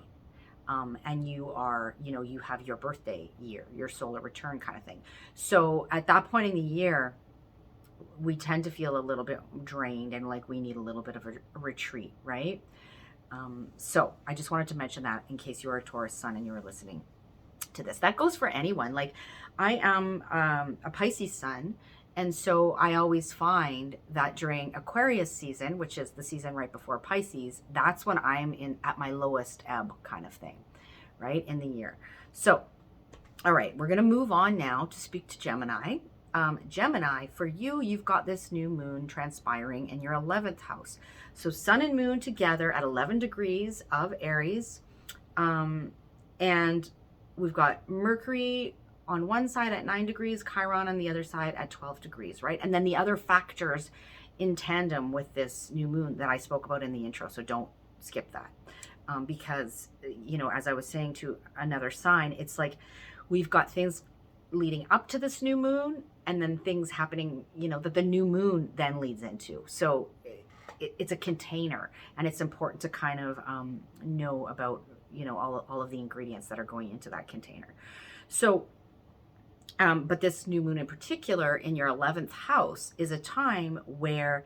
S1: And you are, you know, you have your birthday year, your solar return kind of thing. So at that point in the year, we tend to feel a little bit drained and like we need a little bit of a retreat, right? So I just wanted to mention that in case you're a Taurus sun and you're listening to this. That goes for anyone. Like I am a Pisces sun, and so I always find that during Aquarius season, which is the season right before Pisces, that's when I'm in at my lowest ebb kind of thing, right, in the year. So, all right, we're going to move on now to speak to Gemini. Gemini, for you, you've got this new moon transpiring in your 11th house. So sun and moon together at 11 degrees of Aries. And we've got Mercury on one side at 9 degrees, Chiron on the other side at 12 degrees, right? And then the other factors in tandem with this new moon that I spoke about in the intro. So don't skip that. Because, you know, as I was saying to another sign, it's like we've got things leading up to this new moon, and then things happening, you know, that the new moon then leads into. So it's a container, and it's important to kind of know about, you know, all of the ingredients that are going into that container. So, but this new moon in particular in your 11th house is a time where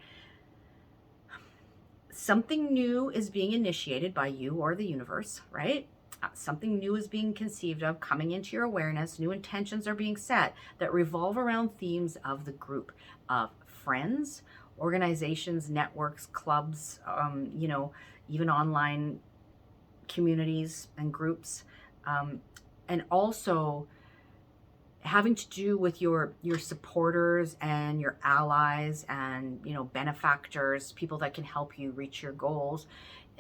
S1: something new is being initiated by you or the universe, right? Something new is being conceived of, coming into your awareness. New intentions are being set that revolve around themes of the group of friends, organizations, networks, clubs, you know, even online communities and groups, and also having to do with your supporters and your allies and, you know, benefactors, people that can help you reach your goals.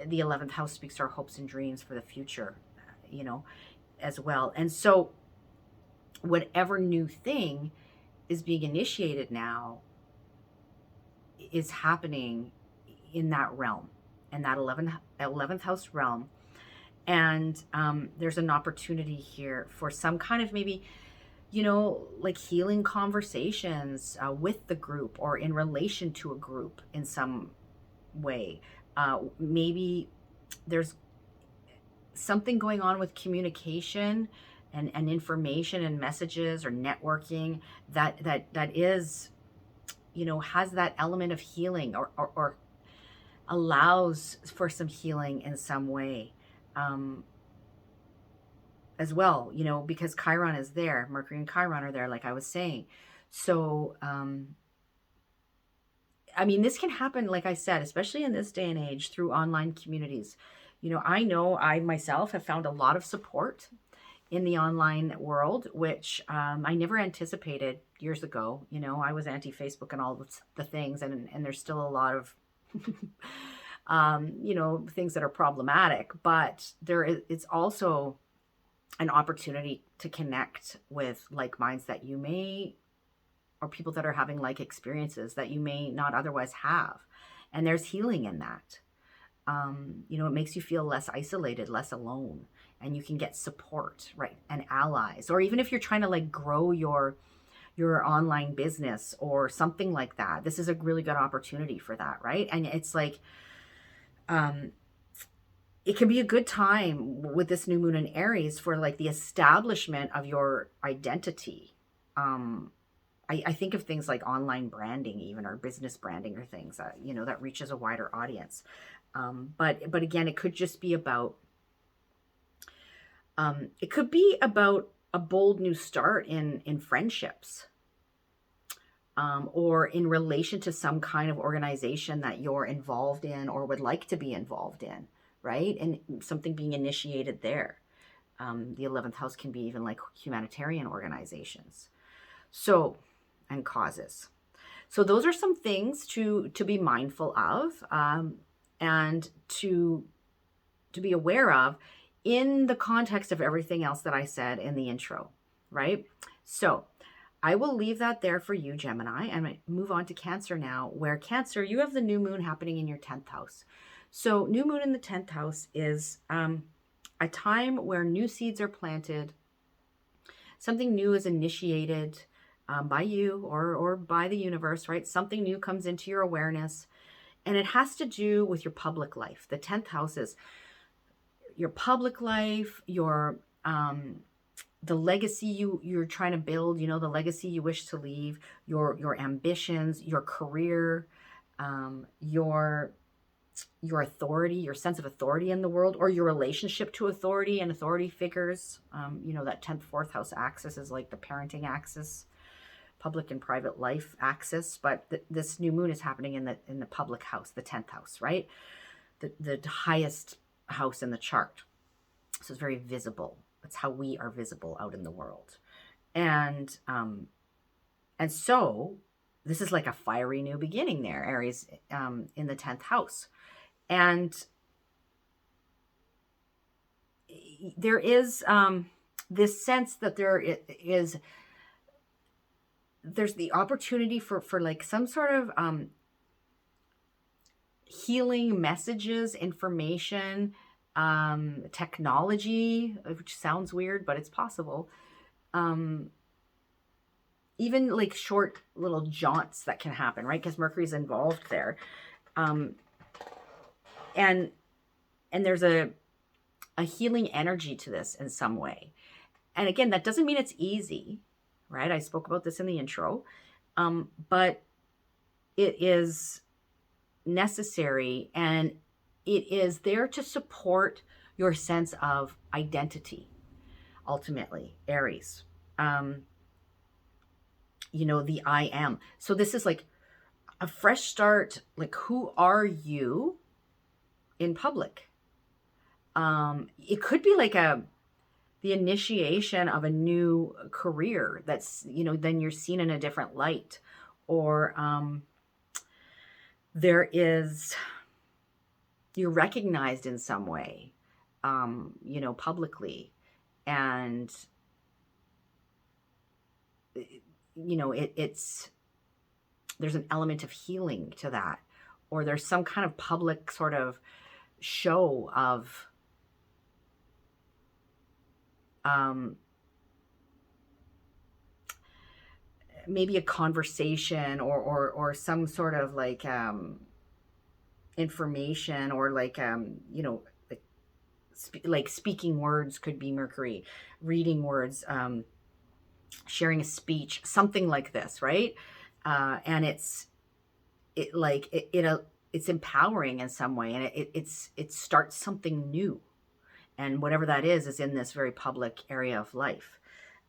S1: The 11th house speaks to our hopes and dreams for the future, you know, as well. And so whatever new thing is being initiated now, is happening in that realm, in that 11th house realm. And there's an opportunity here for some kind of maybe, like healing conversations with the group or in relation to a group in some way. Maybe there's something going on with communication and information and messages or networking that is, has that element of healing or allows for some healing in some way. As well, because Chiron is there, Mercury and Chiron are there, like I was saying. So, I mean, this can happen, like I said, especially in this day and age through online communities. I know I myself have found a lot of support in the online world, which I never anticipated years ago. I was anti-Facebook and all the things, and there's still a lot of, things that are problematic, but it's also an opportunity to connect with like minds that you may, or people that are having like experiences that you may not otherwise have. And there's healing in that. It makes you feel less isolated, less alone, and you can get support, right? And allies, or even if you're trying to like grow your online business or something like that, this is a really good opportunity for that, right? And it's like, it can be a good time with this new moon in Aries for like the establishment of your identity. I think of things like online branding even, or business branding, or things that, that reaches a wider audience. But again, it could just be about, it could be about a bold new start in friendships, or in relation to some kind of organization that you're involved in or would like to be involved in, right? And something being initiated there. The 11th house can be even like humanitarian organizations. So, and causes. So those are some things to be mindful of, and to be aware of in the context of everything else that I said in the intro, right? So I will leave that there for you, Gemini, and I move on to Cancer now, where Cancer, you have the new moon happening in your 10th house. So new moon in the 10th house is a time where new seeds are planted, something new is initiated by you or by the universe, right? Something new comes into your awareness, and it has to do with your public life. The 10th house is your public life, your the legacy you're trying to build, the legacy you wish to leave, your ambitions, your career, your authority, your sense of authority in the world, or your relationship to authority and authority figures. That 10th, 4th house axis is like the parenting axis, public and private life axis. But this new moon is happening in the public house, the 10th house, right? The highest house in the chart. So it's very visible. It's how we are visible out in the world. And so this is like a fiery new beginning there, Aries, in the 10th house. And there is this sense that there's the opportunity for like some sort of healing messages, information, technology, which sounds weird, but it's possible. Even like short little jaunts that can happen, right? Because Mercury's involved there. And there's a healing energy to this in some way. And again, that doesn't mean it's easy, right? I spoke about this in the intro, but it is necessary, and it is there to support your sense of identity, ultimately, Aries. The I am. So this is like a fresh start. Like, who are you in public? It could be like the initiation of a new career that's, then you're seen in a different light, or you're recognized in some way, publicly, and it's there's an element of healing to that, or there's some kind of public sort of show of maybe a conversation or some sort of like information, or like you know, like speaking words could be Mercury, reading words, sharing a speech, something like this, right? And it's empowering in some way, and it starts something new, and whatever that is in this very public area of life.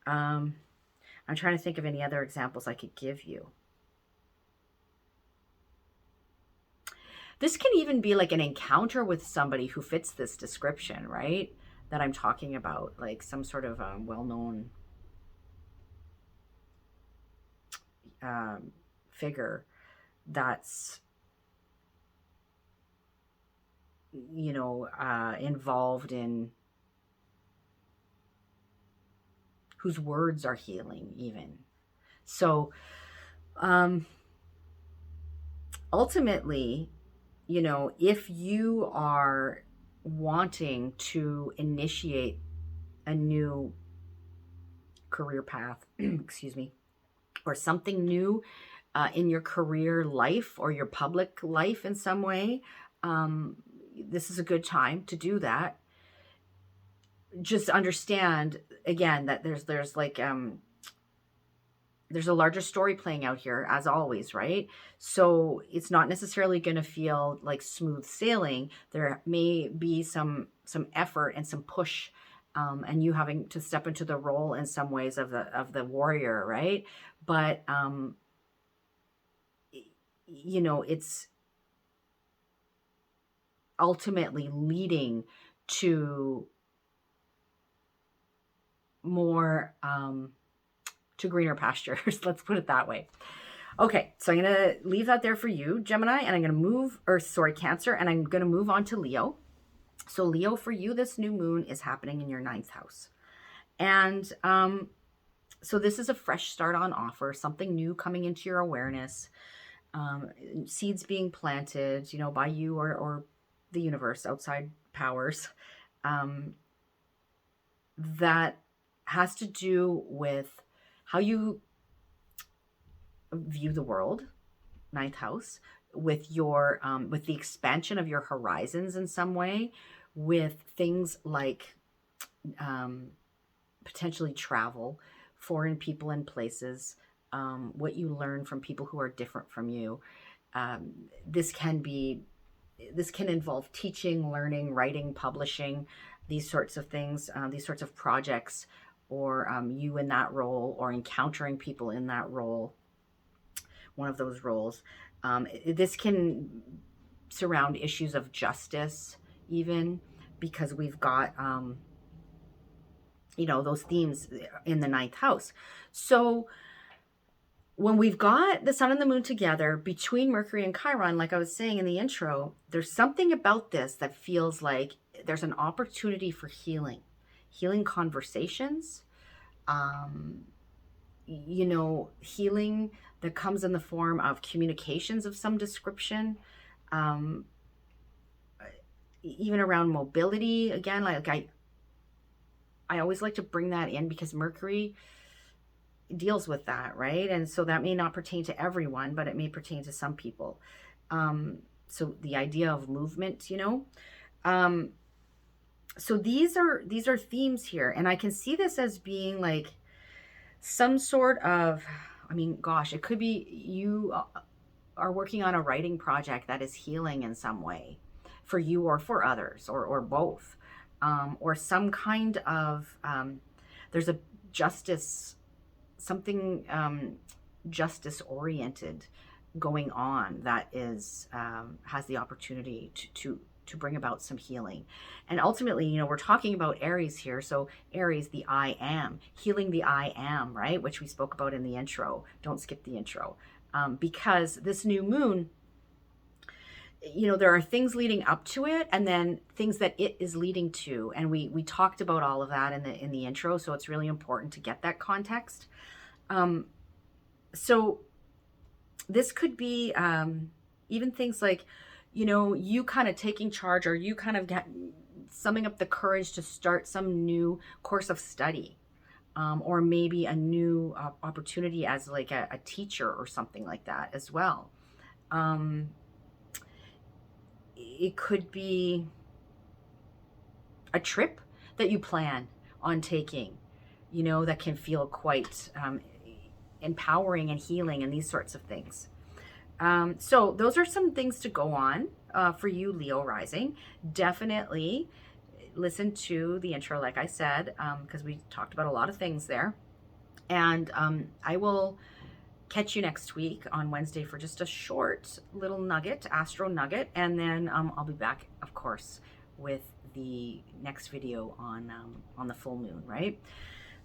S1: I'm trying to think of any other examples I could give you. This can even be like an encounter with somebody who fits this description, right? That I'm talking about, like some sort of well-known figure that's, you know, involved in, whose words are healing even. So ultimately, you know, if you are wanting to initiate a new career path, excuse me, or something new in your career life or your public life in some way, this is a good time to do that. Just understand again that there's like there's a larger story playing out here, as always, right? So it's not necessarily going to feel like smooth sailing. There may be some effort and some push, and you having to step into the role in some ways of the warrior, right? But you know, it's ultimately leading to more to greener pastures. Let's put it that way. Okay, so I'm going to leave that there for you, Gemini, and I'm going to move, or sorry, Cancer, and I'm going to move on to Leo. So Leo, for you, this new moon is happening in your 9th house. And so this is a fresh start on offer, something new coming into your awareness, seeds being planted, you know, by you or the universe, outside powers, that has to do with how you view the world, 9th house, with your with the expansion of your horizons in some way, with things like potentially travel, foreign people and places, what you learn from people who are different from you. This can involve teaching, learning, writing, publishing, these sorts of things, these sorts of projects, or you in that role, or encountering people in that role, one of those roles. This can surround issues of justice even, because we've got, you know, those themes in the 9th house. So when we've got the sun and the moon together between Mercury and Chiron, like I was saying in the intro, there's something about this that feels like there's an opportunity for healing conversations, you know, healing that comes in the form of communications of some description, even around mobility. Again, like I always like to bring that in because Mercury deals with that, right? And so that may not pertain to everyone, but it may pertain to some people. So the idea of movement, you know, so these are themes here, and I can see this as being like some sort of, I mean, gosh, it could be you are working on a writing project that is healing in some way for you or for others, or both, or some kind of there's a justice, something justice oriented going on that is has the opportunity to bring about some healing. And ultimately, you know, we're talking about Aries here. So Aries, the I am, healing the I am, right? Which we spoke about in the intro. Don't skip the intro. Because this new moon, you know, there are things leading up to it, and then things that it is leading to. And we talked about all of that in the intro. So it's really important to get that context. So this could be even things like, you know, you kind of taking charge, or you kind of summing up the courage to start some new course of study, or maybe a new opportunity as like a teacher or something like that as well. It could be a trip that you plan on taking, you know, that can feel quite empowering and healing and these sorts of things. So those are some things to go on for you, Leo rising. Definitely listen to the intro, like I said, because we talked about a lot of things there. And I will catch you next week on Wednesday for just a short little nugget, astro nugget. And then I'll be back, of course, with the next video on the full moon, right?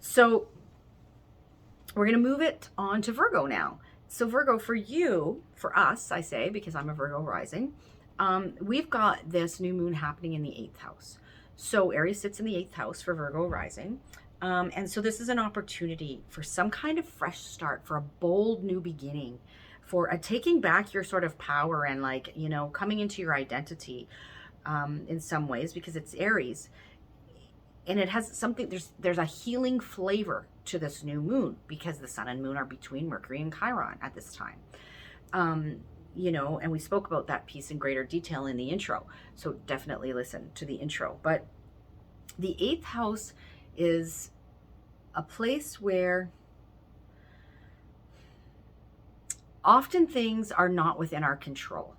S1: So we're going to move it on to Virgo now. So Virgo, for you, for us, I say, because I'm a Virgo rising, we've got this new moon happening in the 8th house. So Aries sits in the 8th house for Virgo rising. And so this is an opportunity for some kind of fresh start, for a bold new beginning, for a taking back your sort of power and, like, you know, coming into your identity in some ways, because it's Aries. And it has something, there's a healing flavor to this new moon, because the sun and moon are between Mercury and Chiron at this time. You know, and we spoke about that piece in greater detail in the intro. So definitely listen to the intro. But the 8th house is a place where often things are not within our control,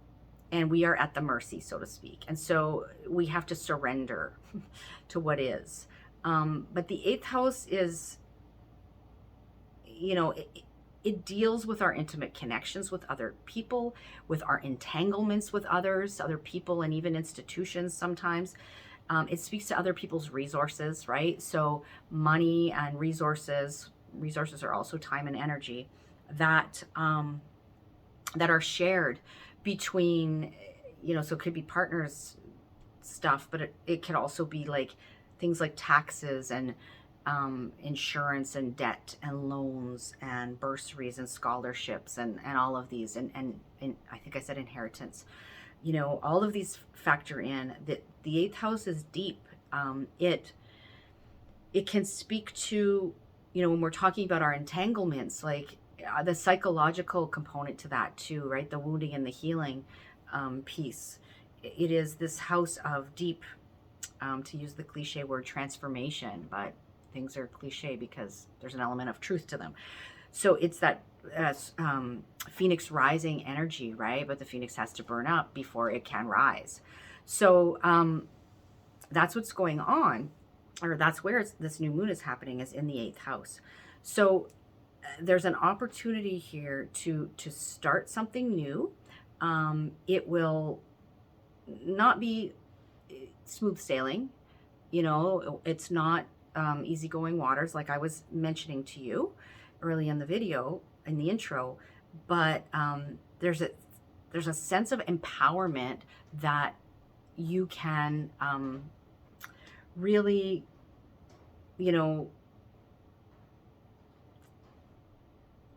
S1: and we are at the mercy, so to speak. And so we have to surrender to what is. But the 8th house is, you know, it deals with our intimate connections with other people, with our entanglements with others, other people, and even institutions sometimes. It speaks to other people's resources, right? So money and resources are also time and energy that that are shared between, you know, so it could be partners stuff, but it could also be like things like taxes and insurance and debt and loans and bursaries and scholarships and all of these, and I think I said inheritance. You know, all of these factor in. That the 8th house is deep. It can speak to, you know, when we're talking about our entanglements, like the psychological component to that too, right? The wounding and the healing piece. It is this house of deep, to use the cliche word, transformation, but things are cliche because there's an element of truth to them. So it's that phoenix rising energy, right? But the phoenix has to burn up before it can rise. So that's what's going on, or that's where this new moon is happening, is in the 8th house. So there's an opportunity here to start something new. It will not be smooth sailing, you know, it's not easygoing waters, like I was mentioning to you early in the video, in the intro, but there's a sense of empowerment that you can really, you know,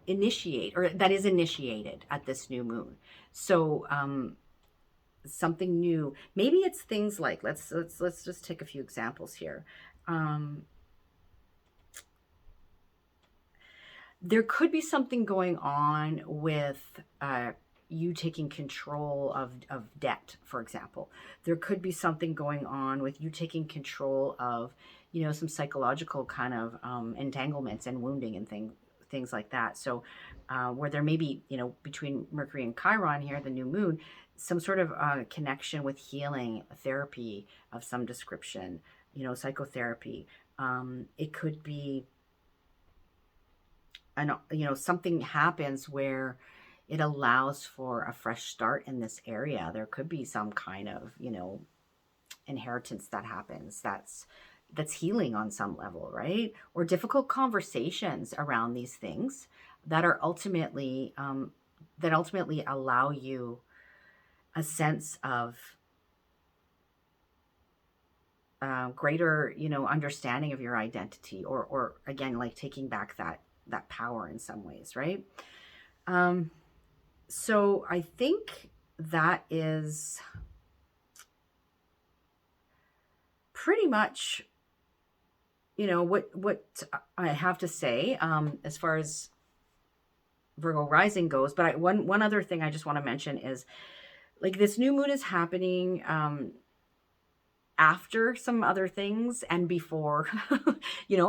S1: initiate, or that is initiated at this new moon. So something new, maybe it's things like, let's just take a few examples here. There could be something going on with you taking control of debt, for example. There could be something going on with you taking control of, you know, some psychological kind of entanglements and wounding and things like that. So where there may be, you know, between Mercury and Chiron here, the new moon, some sort of connection with healing, therapy of some description, you know, psychotherapy. It could be, and you know, something happens where it allows for a fresh start in this area. There could be some kind of, you know, inheritance that happens that's healing on some level, right? Or difficult conversations around these things that are ultimately allow you a sense of greater, you know, understanding of your identity, or again, like taking back that power in some ways, right? So I think that is pretty much, what I have to say as far as Virgo rising goes. But one other thing I just want to mention is, like, this new moon is happening after some other things and before,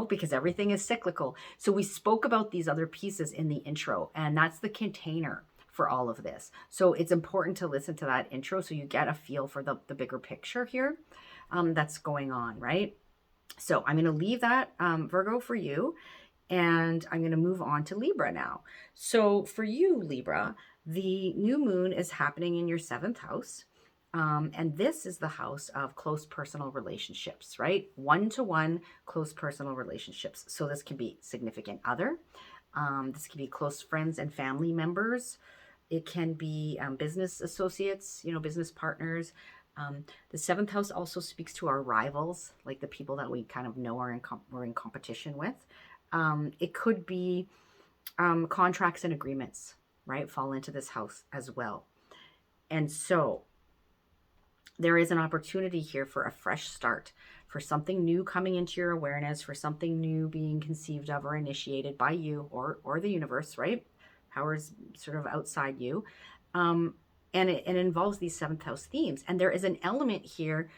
S1: because everything is cyclical. So we spoke about these other pieces in the intro, and that's the container for all of this. So it's important to listen to that intro so you get a feel for the bigger picture here that's going on, right? So I'm going to leave that Virgo for you, and I'm going to move on to Libra now. So for you, Libra, the new moon is happening in your 7th house. And this is the house of close personal relationships, right? One-to-one close personal relationships. So this can be significant other. This can be close friends and family members. It can be business associates, business partners. The 7th house also speaks to our rivals, like the people that we kind of know we're in competition with. It could be contracts and agreements, right? Fall into this house as well. And so there is an opportunity here for a fresh start, for something new coming into your awareness, for something new being conceived of or initiated by you or the universe, right? Powers sort of outside you. And it involves these 7th house themes. And there is an element here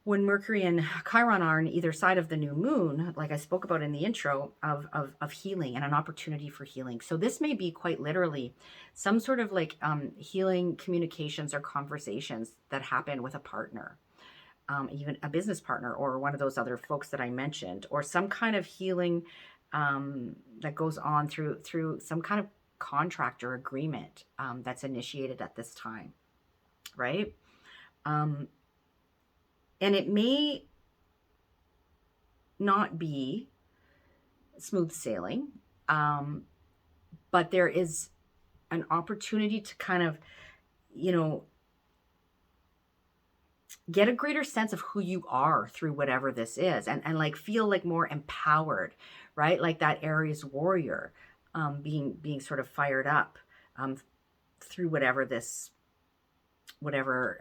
S1: when Mercury and Chiron are on either side of the new moon, like I spoke about in the intro, of healing and an opportunity for healing. So this may be quite literally some sort of like healing communications or conversations that happen with a partner, even a business partner or one of those other folks that I mentioned, or some kind of healing that goes on through some kind of contract or agreement that's initiated at this time, right? And it may not be smooth sailing, but there is an opportunity to kind of, get a greater sense of who you are through whatever this is, and like feel like more empowered, right? Like that Aries warrior being sort of fired up through whatever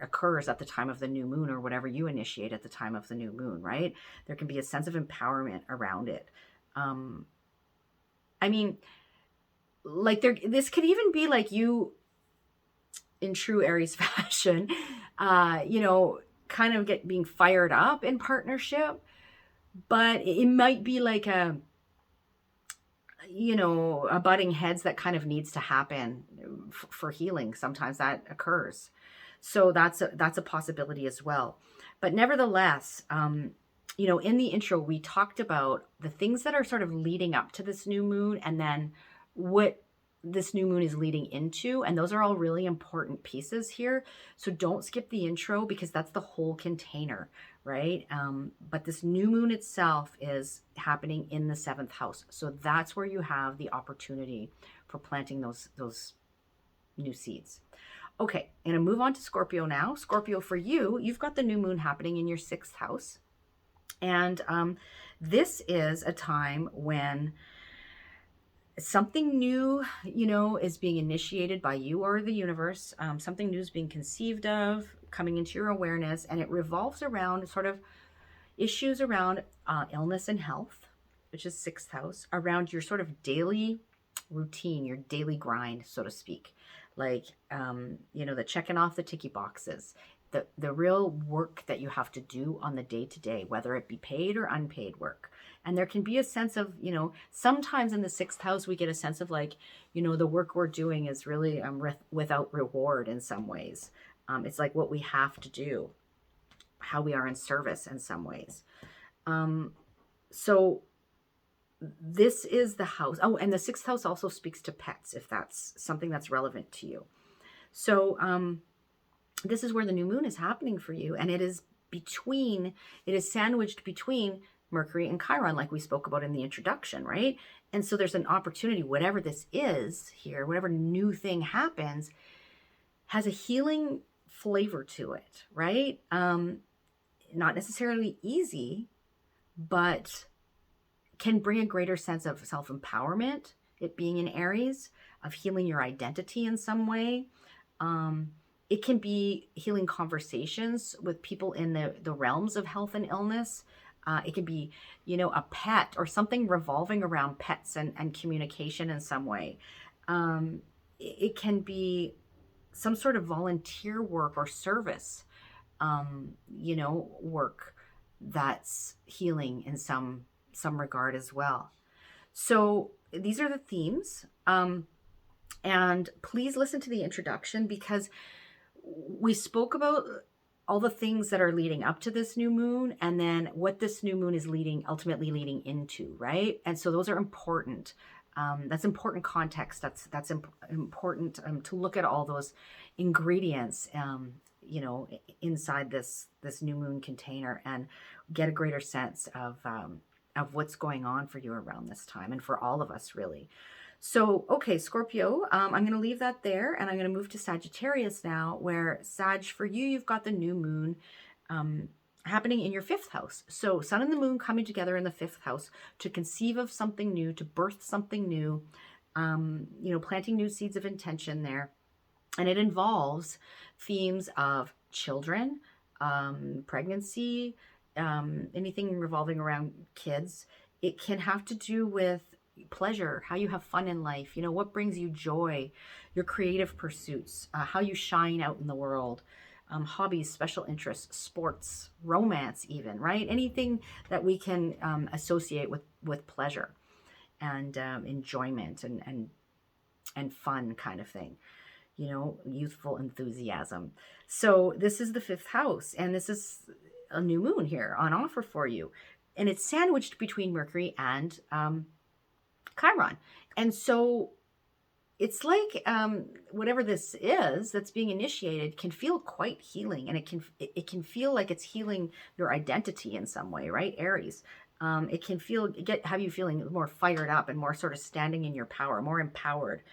S1: occurs at the time of the new moon, or whatever you initiate at the time of the new moon, right? There can be a sense of empowerment around it. I mean, like this could even be like you in true Aries fashion, kind of being fired up in partnership, but it might be like a butting heads that kind of needs to happen for healing. Sometimes that occurs. So that's a possibility as well. But nevertheless, in the intro, we talked about the things that are sort of leading up to this new moon, and then what this new moon is leading into. And those are all really important pieces here. So don't skip the intro, because that's the whole container, right? But this new moon itself is happening in the 7th house. So that's where you have the opportunity for planting those new seeds. Okay, I'm going to move on to Scorpio now. Scorpio, for you, you've got the new moon happening in your 6th house. And this is a time when something new, is being initiated by you or the universe. Something new is being conceived of, coming into your awareness, and it revolves around sort of issues around illness and health, which is 6th house, around your sort of daily routine, your daily grind, so to speak. Like, the checking off the ticky boxes, the real work that you have to do on the day-to-day, whether it be paid or unpaid work. And there can be a sense of, sometimes in the 6th house, we get a sense of like, the work we're doing is really without reward in some ways. It's like what we have to do, how we are in service in some ways. So this is the house. Oh, and the 6th house also speaks to pets, if that's something that's relevant to you. So this is where the new moon is happening for you. And it is sandwiched between Mercury and Chiron, like we spoke about in the introduction, right? And so there's an opportunity, whatever this is here, whatever new thing happens, has a healing flavor to it, right? Not necessarily easy, but can bring a greater sense of self-empowerment it being in Aries, of healing your identity in some way. It can be healing conversations with people in the realms of health and illness. It can be, a pet or something revolving around pets and communication in some way. It can be some sort of volunteer work or service, work that's healing in some regard as well. So these are the themes. And please listen to the introduction, because we spoke about all the things that are leading up to this new moon, and then what this new moon is ultimately leading into, right? And so those are important. That's important context. That's important to look at all those ingredients, inside this new moon container, and get a greater sense of what's going on for you around this time, and for all of us, really. So, okay, Scorpio, I'm going to leave that there, and I'm going to move to Sagittarius now, where Sag, for you, you've got the new moon happening in your 5th house. So Sun and the moon coming together in the 5th house to conceive of something new, to birth something new, planting new seeds of intention there. And it involves themes of children, pregnancy, anything revolving around kids. It can have to do with pleasure, how you have fun in life, what brings you joy, your creative pursuits, how you shine out in the world, hobbies, special interests, sports, romance even, right? Anything that we can associate with pleasure and enjoyment and fun kind of thing, youthful enthusiasm. So this is the 5th house, and this is a new moon here on offer for you. And it's sandwiched between Mercury and Chiron. And so it's like whatever this is that's being initiated can feel quite healing, and it can feel like it's healing your identity in some way, right? Aries. It can have you feeling more fired up and more sort of standing in your power, more empowered.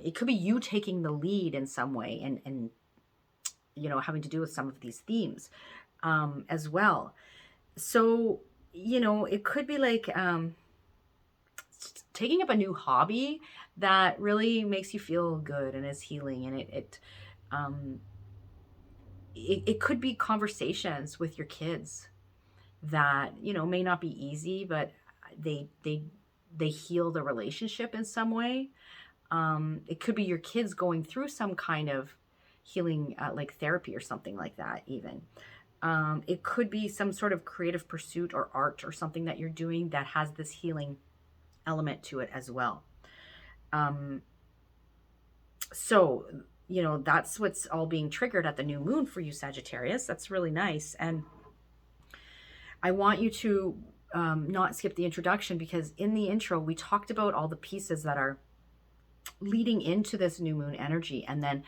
S1: It could be you taking the lead in some way, and having to do with some of these themes as well. So it could be like taking up a new hobby that really makes you feel good and is healing, and it could be conversations with your kids that may not be easy, but they heal the relationship in some way. It could be your kids going through some kind of healing, like therapy or something like that even. It could be some sort of creative pursuit or art or something that you're doing that has this healing element to it as well. So, that's what's all being triggered at the new moon for you, Sagittarius. That's really nice. And I want you to not skip the introduction, because in the intro, we talked about all the pieces that are leading into this new moon energy. And then,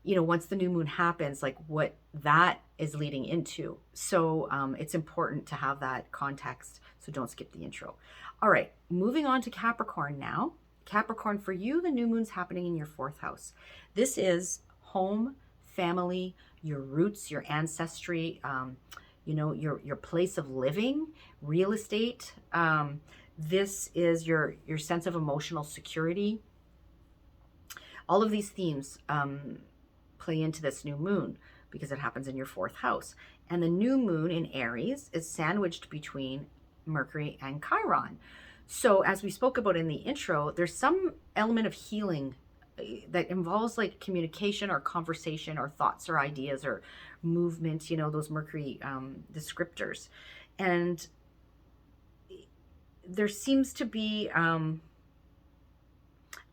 S1: once the new moon happens, like what that is leading into. So it's important to have that context. So don't skip the intro. All right, moving on to Capricorn now. Capricorn, for you, the new moon's happening in your 4th house. This is home, family, your roots, your ancestry, your place of living, real estate. This is your sense of emotional security. All of these themes play into this new moon because it happens in your 4th house. And the new moon in Aries is sandwiched between Mercury and Chiron. So as we spoke about in the intro, there's some element of healing that involves like communication or conversation or thoughts or ideas or movement, those Mercury descriptors. And there seems to be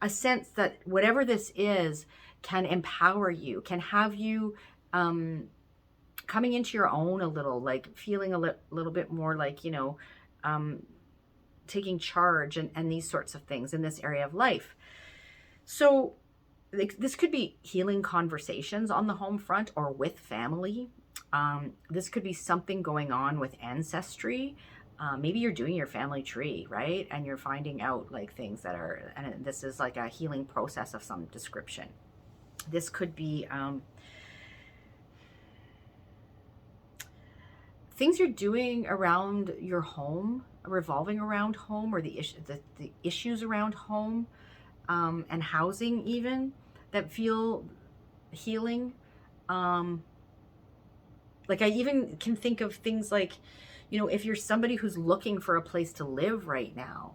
S1: a sense that whatever this is can empower you, can have you coming into your own a little, like feeling a little bit more like, taking charge and these sorts of things in this area of life. So this could be healing conversations on the home front or with family. This could be something going on with ancestry. Maybe you're doing your family tree, right? And you're finding out like things that are, and this is like a healing process of some description. This could be things you're doing around your home, revolving around home, or the issues around home and housing even that feel healing. Like I even can think of things like, you know, if you're somebody who's looking for a place to live right now,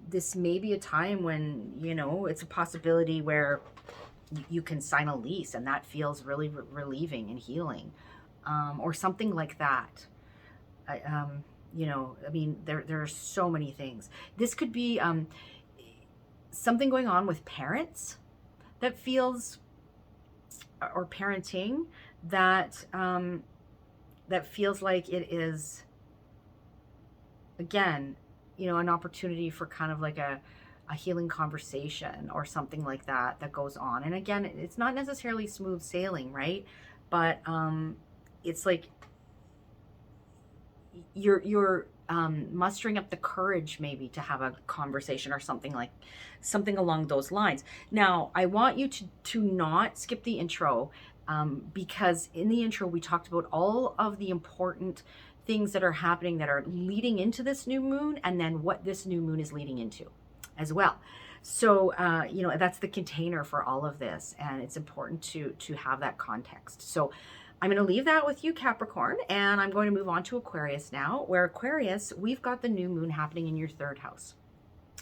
S1: this may be a time when, you know, it's a possibility where you can sign a lease and that feels really relieving and healing, or something like that. You know, I mean, there are so many things. This could be something going on with parents that feels, or parenting that that feels like it is, again, you know, an opportunity for kind of like a healing conversation or something like that that goes on. And again, it's not necessarily smooth sailing, right? But it's like you're mustering up the courage maybe to have a conversation or something along those lines. Now, I want you to not skip the intro, because in the intro we talked about all of the important things that are happening that are leading into this new moon, and then what this new moon is leading into as well. So, you know, that's the container for all of this, and it's important to have that context. So I'm going to leave that with you, Capricorn, and I'm going to move on to Aquarius now, where Aquarius, we've got the new moon happening in your third house.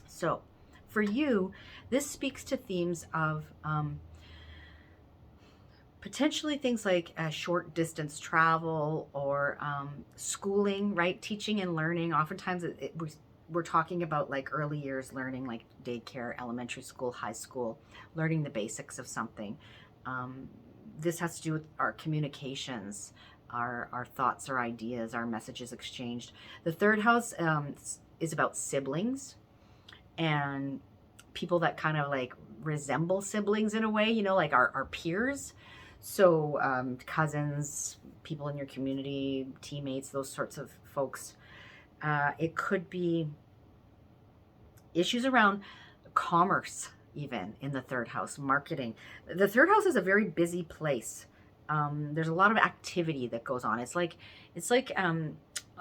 S1: So for you, this speaks to themes of potentially things like short distance travel, or schooling, right? Teaching and learning. Oftentimes we're talking about like early years learning, like daycare, elementary school, high school, learning the basics of something. This has to do with our communications, our thoughts, our ideas, our messages exchanged. The third house is about siblings and people that kind of like resemble siblings in a way, you know, like our peers. So cousins, people in your community, teammates, those sorts of folks. It could be issues around commerce, even in the third house, marketing. The third house is a very busy place. There's a lot of activity that goes on. It's like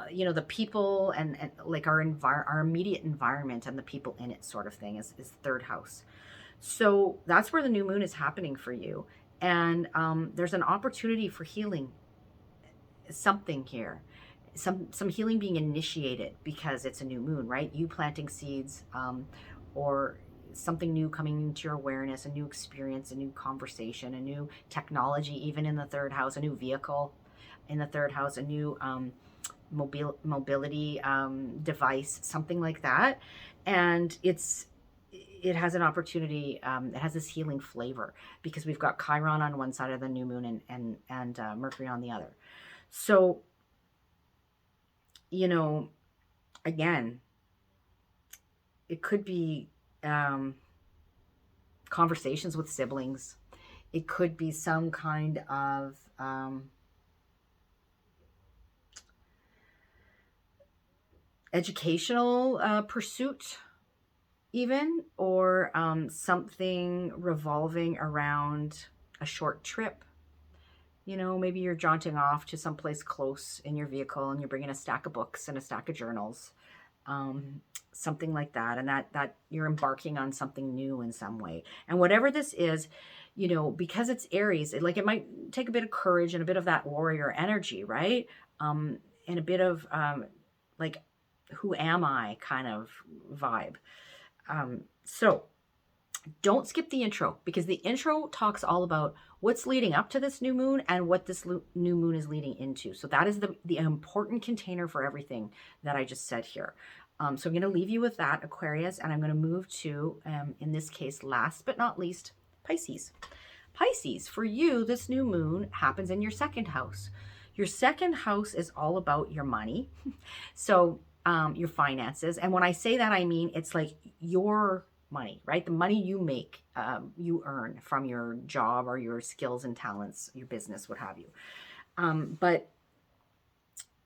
S1: you know, the people and like our immediate environment and the people in it, sort of thing, is third house. So that's where the new moon is happening for you, and there's an opportunity for healing. Something here, some healing being initiated because it's a new moon, right? You planting seeds, or something new coming into your awareness, a new experience, a new conversation, a new technology, even in the third house, a new vehicle in the third house, a new mobility device, something like that. And it has an opportunity, it has this healing flavor because we've got Chiron on one side of the new moon and Mercury on the other. So, you know, again, it could be conversations with siblings. It could be some kind of educational pursuit even, or something revolving around a short trip. You know, maybe you're jaunting off to someplace close in your vehicle and you're bringing a stack of books and a stack of journals. Something like that, and that you're embarking on something new in some way. And whatever this is, you know, because it's Aries, it might take a bit of courage and a bit of that warrior energy, right? And a bit of like, who am I kind of vibe. So don't skip the intro, because the intro talks all about what's leading up to this new moon and what this new moon is leading into. So that is the important container for everything that I just said here. So I'm going to leave you with that, Aquarius, and I'm going to move to, in this case, last but not least, Pisces. Pisces, for you, this new moon happens in your second house. Your second house is all about your money. So your finances. And when I say that, I mean, it's like your money, right? The money you make, you earn from your job or your skills and talents, your business, what have you. But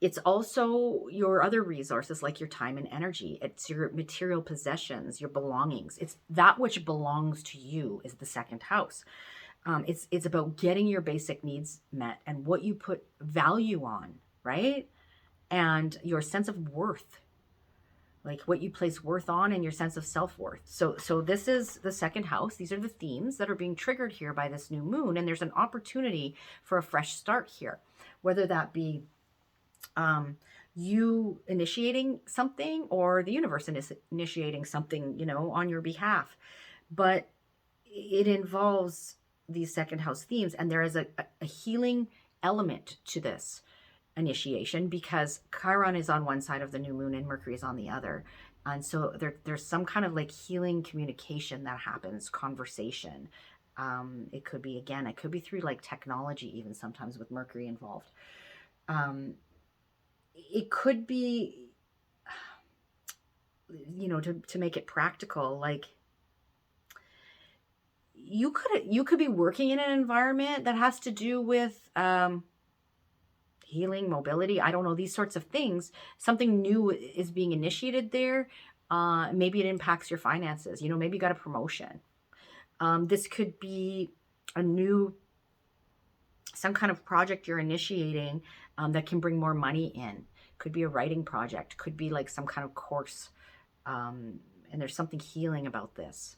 S1: it's also your other resources, like your time and energy. It's your material possessions, your belongings. It's that which belongs to you is the second house. It's about getting your basic needs met and what you put value on, right? and your sense of worth, like what you place worth on and your sense of self-worth. So this is the second house. These are the themes that are being triggered here by this new moon. And there's an opportunity for a fresh start here, whether that be you initiating something or the universe initiating something, you know, on your behalf. But it involves these second house themes, and there is a healing element to this initiation because Chiron is on one side of the new moon and Mercury is on the other. And so there's some kind of like healing communication that happens, conversation. It could be, again, it could be through like technology, even sometimes with Mercury involved. It could be, you know, to make it practical, like you could be working in an environment that has to do with healing, mobility, I don't know, these sorts of things. Something new is being initiated there. Maybe it impacts your finances. You know, maybe you got a promotion. This could be some kind of project you're initiating that can bring more money in. Could be a writing project. Could be like some kind of course. And there's something healing about this.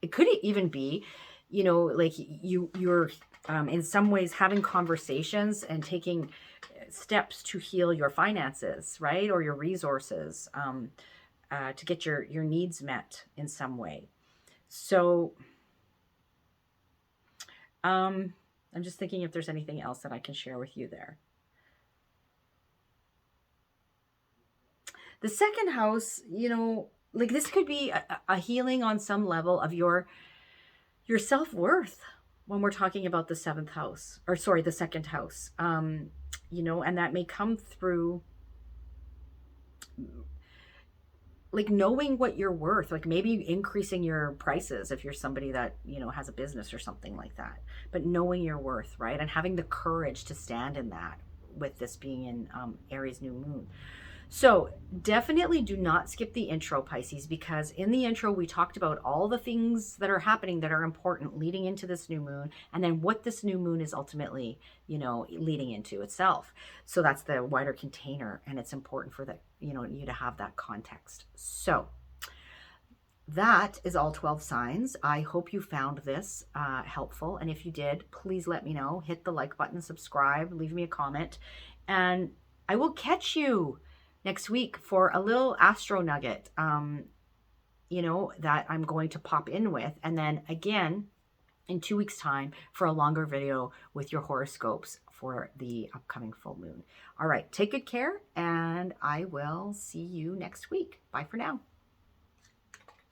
S1: It could even be, you know, like you're in some ways having conversations and taking steps to heal your finances, right? Or your resources, to get your needs met in some way. So I'm just thinking if there's anything else that I can share with you there. The second house, you know, like this could be a healing on some level of your self-worth when we're talking about the seventh house, or sorry, the second house, you know, and that may come through like knowing what you're worth, like maybe increasing your prices if you're somebody that, you know, has a business or something like that, but knowing your worth, right? And having the courage to stand in that, with this being in Aries New Moon. So definitely do not skip the intro, Pisces, because in the intro, we talked about all the things that are happening that are important leading into this new moon, and then what this new moon is ultimately, you know, leading into itself. So that's the wider container, and it's important for that, you know, you to have that context. So that is all 12 signs. I hope you found this helpful. And if you did, please let me know. Hit the like button, subscribe, leave me a comment, and I will catch you next week for a little astro nugget, you know, that I'm going to pop in with. And then again, in 2 weeks' time for a longer video with your horoscopes for the upcoming full moon. All right, take good care, and I will see you next week. Bye for now.